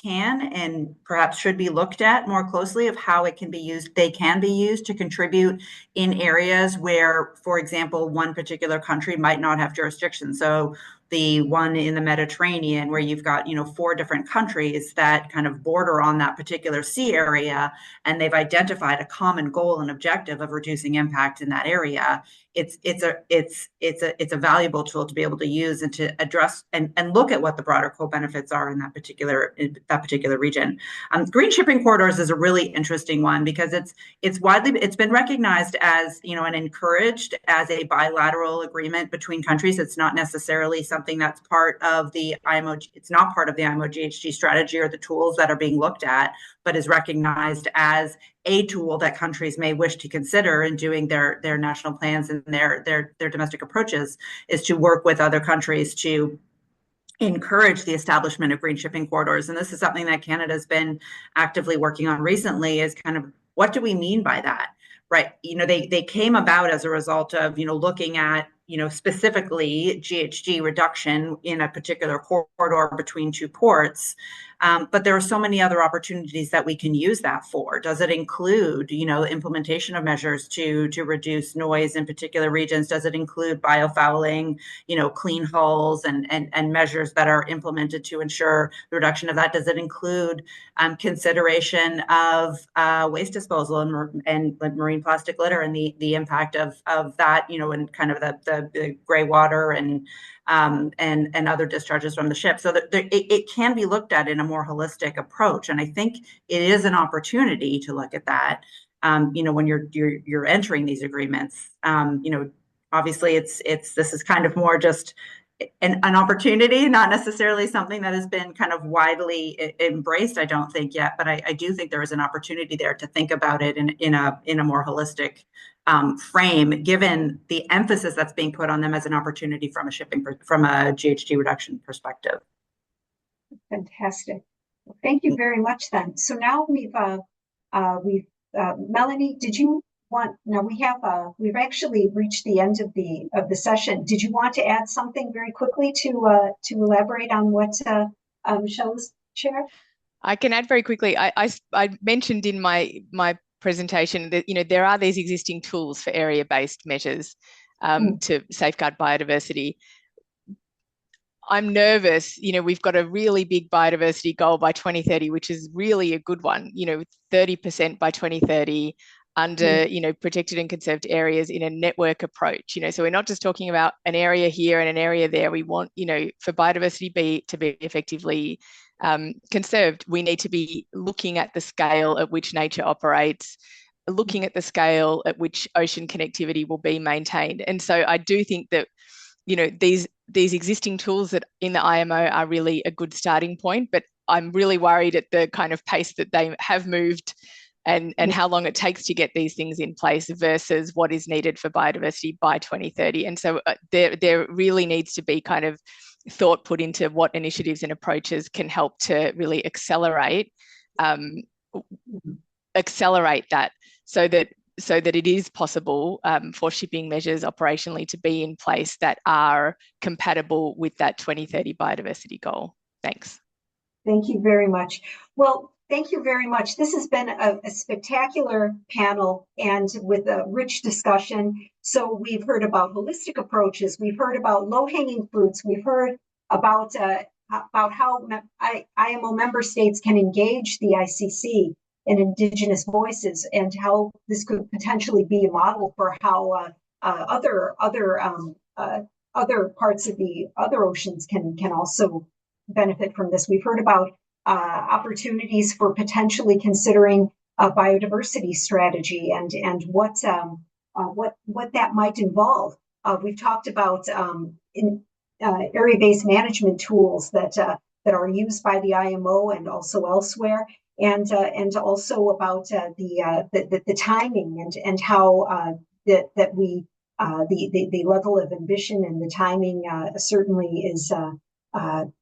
Speaker 7: can and perhaps should be looked at more closely of how it can be used. They can be used to contribute in areas where, for example, one particular country might not have jurisdiction. So the one in the Mediterranean, where you've got, 4 different countries that kind of border on that particular sea area, and they've identified a common goal and objective of reducing impact in that area. It's a valuable tool to be able to use and to address and look at what the broader co-benefits are in that particular region. Green shipping corridors is a really interesting one because it's been recognized as, and encouraged as a bilateral agreement between countries. It's not necessarily something that's part of the IMO. It's not part of the IMO GHG strategy or the tools that are being looked at, but is recognized as a tool that countries may wish to consider in doing their national plans and their domestic approaches, is to work with other countries to encourage the establishment of green shipping corridors. And this is something that Canada's been actively working on recently, is kind of, what do we mean by that? Right. They came about as a result of, looking at, specifically GHG reduction in a particular corridor between 2 ports. But there are so many other opportunities that we can use that for. Does it include, implementation of measures to reduce noise in particular regions? Does it include biofouling, clean hulls and measures that are implemented to ensure the reduction of that? Does it include consideration of waste disposal and marine plastic litter and the impact of that, and kind of the gray water and other discharges from the ship, so that it can be looked at in a more holistic approach. And I think it is an opportunity to look at that, when you're entering these agreements. Obviously this is kind of more just an opportunity, not necessarily something that has been kind of widely embraced, I don't think yet, but I do think there is an opportunity there to think about it in a more holistic frame, given the emphasis that's being put on them as an opportunity from a GHG reduction perspective.
Speaker 2: Fantastic. Well, thank you very much then. So now we've Melanie, did you want, now we've actually reached the end of the session. Did you want to add something very quickly to elaborate on what Michelle's shared?
Speaker 4: I can add very quickly. I mentioned in my presentation that there are these existing tools for area-based measures to safeguard biodiversity. I'm nervous, we've got a really big biodiversity goal by 2030, which is really a good one, 30% by 2030 under, protected and conserved areas in a network approach, so we're not just talking about an area here and an area there. We want, for biodiversity to be effectively conserved, we need to be looking at the scale at which nature operates, looking at the scale at which ocean connectivity will be maintained. And so I do think that, these existing tools that in the IMO are really a good starting point, but I'm really worried at the kind of pace that they have moved and how long it takes to get these things in place versus what is needed for biodiversity by 2030. And so there really needs to be kind of thought put into what initiatives and approaches can help to really accelerate that, so that it is possible for shipping measures operationally to be in place that are compatible with that 2030 biodiversity goal. Thanks.
Speaker 2: Thank you very much. Well, thank you very much. This has been a spectacular panel and with a rich discussion. So we've heard about holistic approaches. We've heard about low-hanging fruits. We've heard about how IMO member states can engage the ICC and Indigenous voices, and how this could potentially be a model for how other parts of the other oceans can also benefit from this. We've heard about opportunities for potentially considering a biodiversity strategy and what that might involve. We've talked about area-based management tools that are used by the IMO and also elsewhere. And also about the timing and how the level of ambition and the timing certainly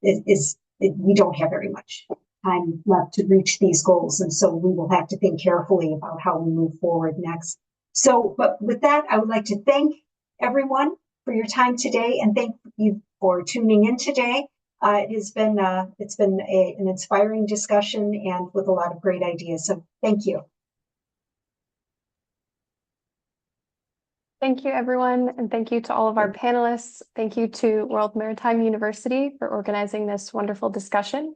Speaker 2: is we don't have very much time left to reach these goals, and so we will have to think carefully about how we move forward next. So, but with that, I would like to thank everyone for your time today, and thank you for tuning in today. It's been an inspiring discussion and with a lot of great ideas. So thank you.
Speaker 1: Thank you, everyone, and thank you to all of our panelists. Thank you to World Maritime University for organizing this wonderful discussion.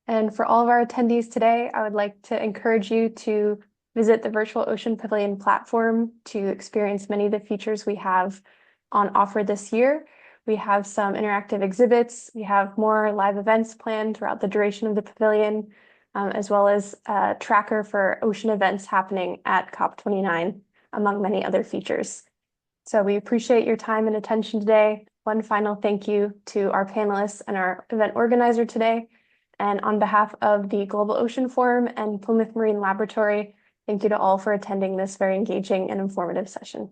Speaker 1: And for all of our attendees today, I would like to encourage you to visit the Virtual Ocean Pavilion platform to experience many of the features we have on offer this year. We have some interactive exhibits. We have more live events planned throughout the duration of the pavilion, as well as a tracker for ocean events happening at COP29, among many other features. So we appreciate your time and attention today. One final thank you to our panelists and our event organizer today. And on behalf of the Global Ocean Forum and Plymouth Marine Laboratory, thank you to all for attending this very engaging and informative session.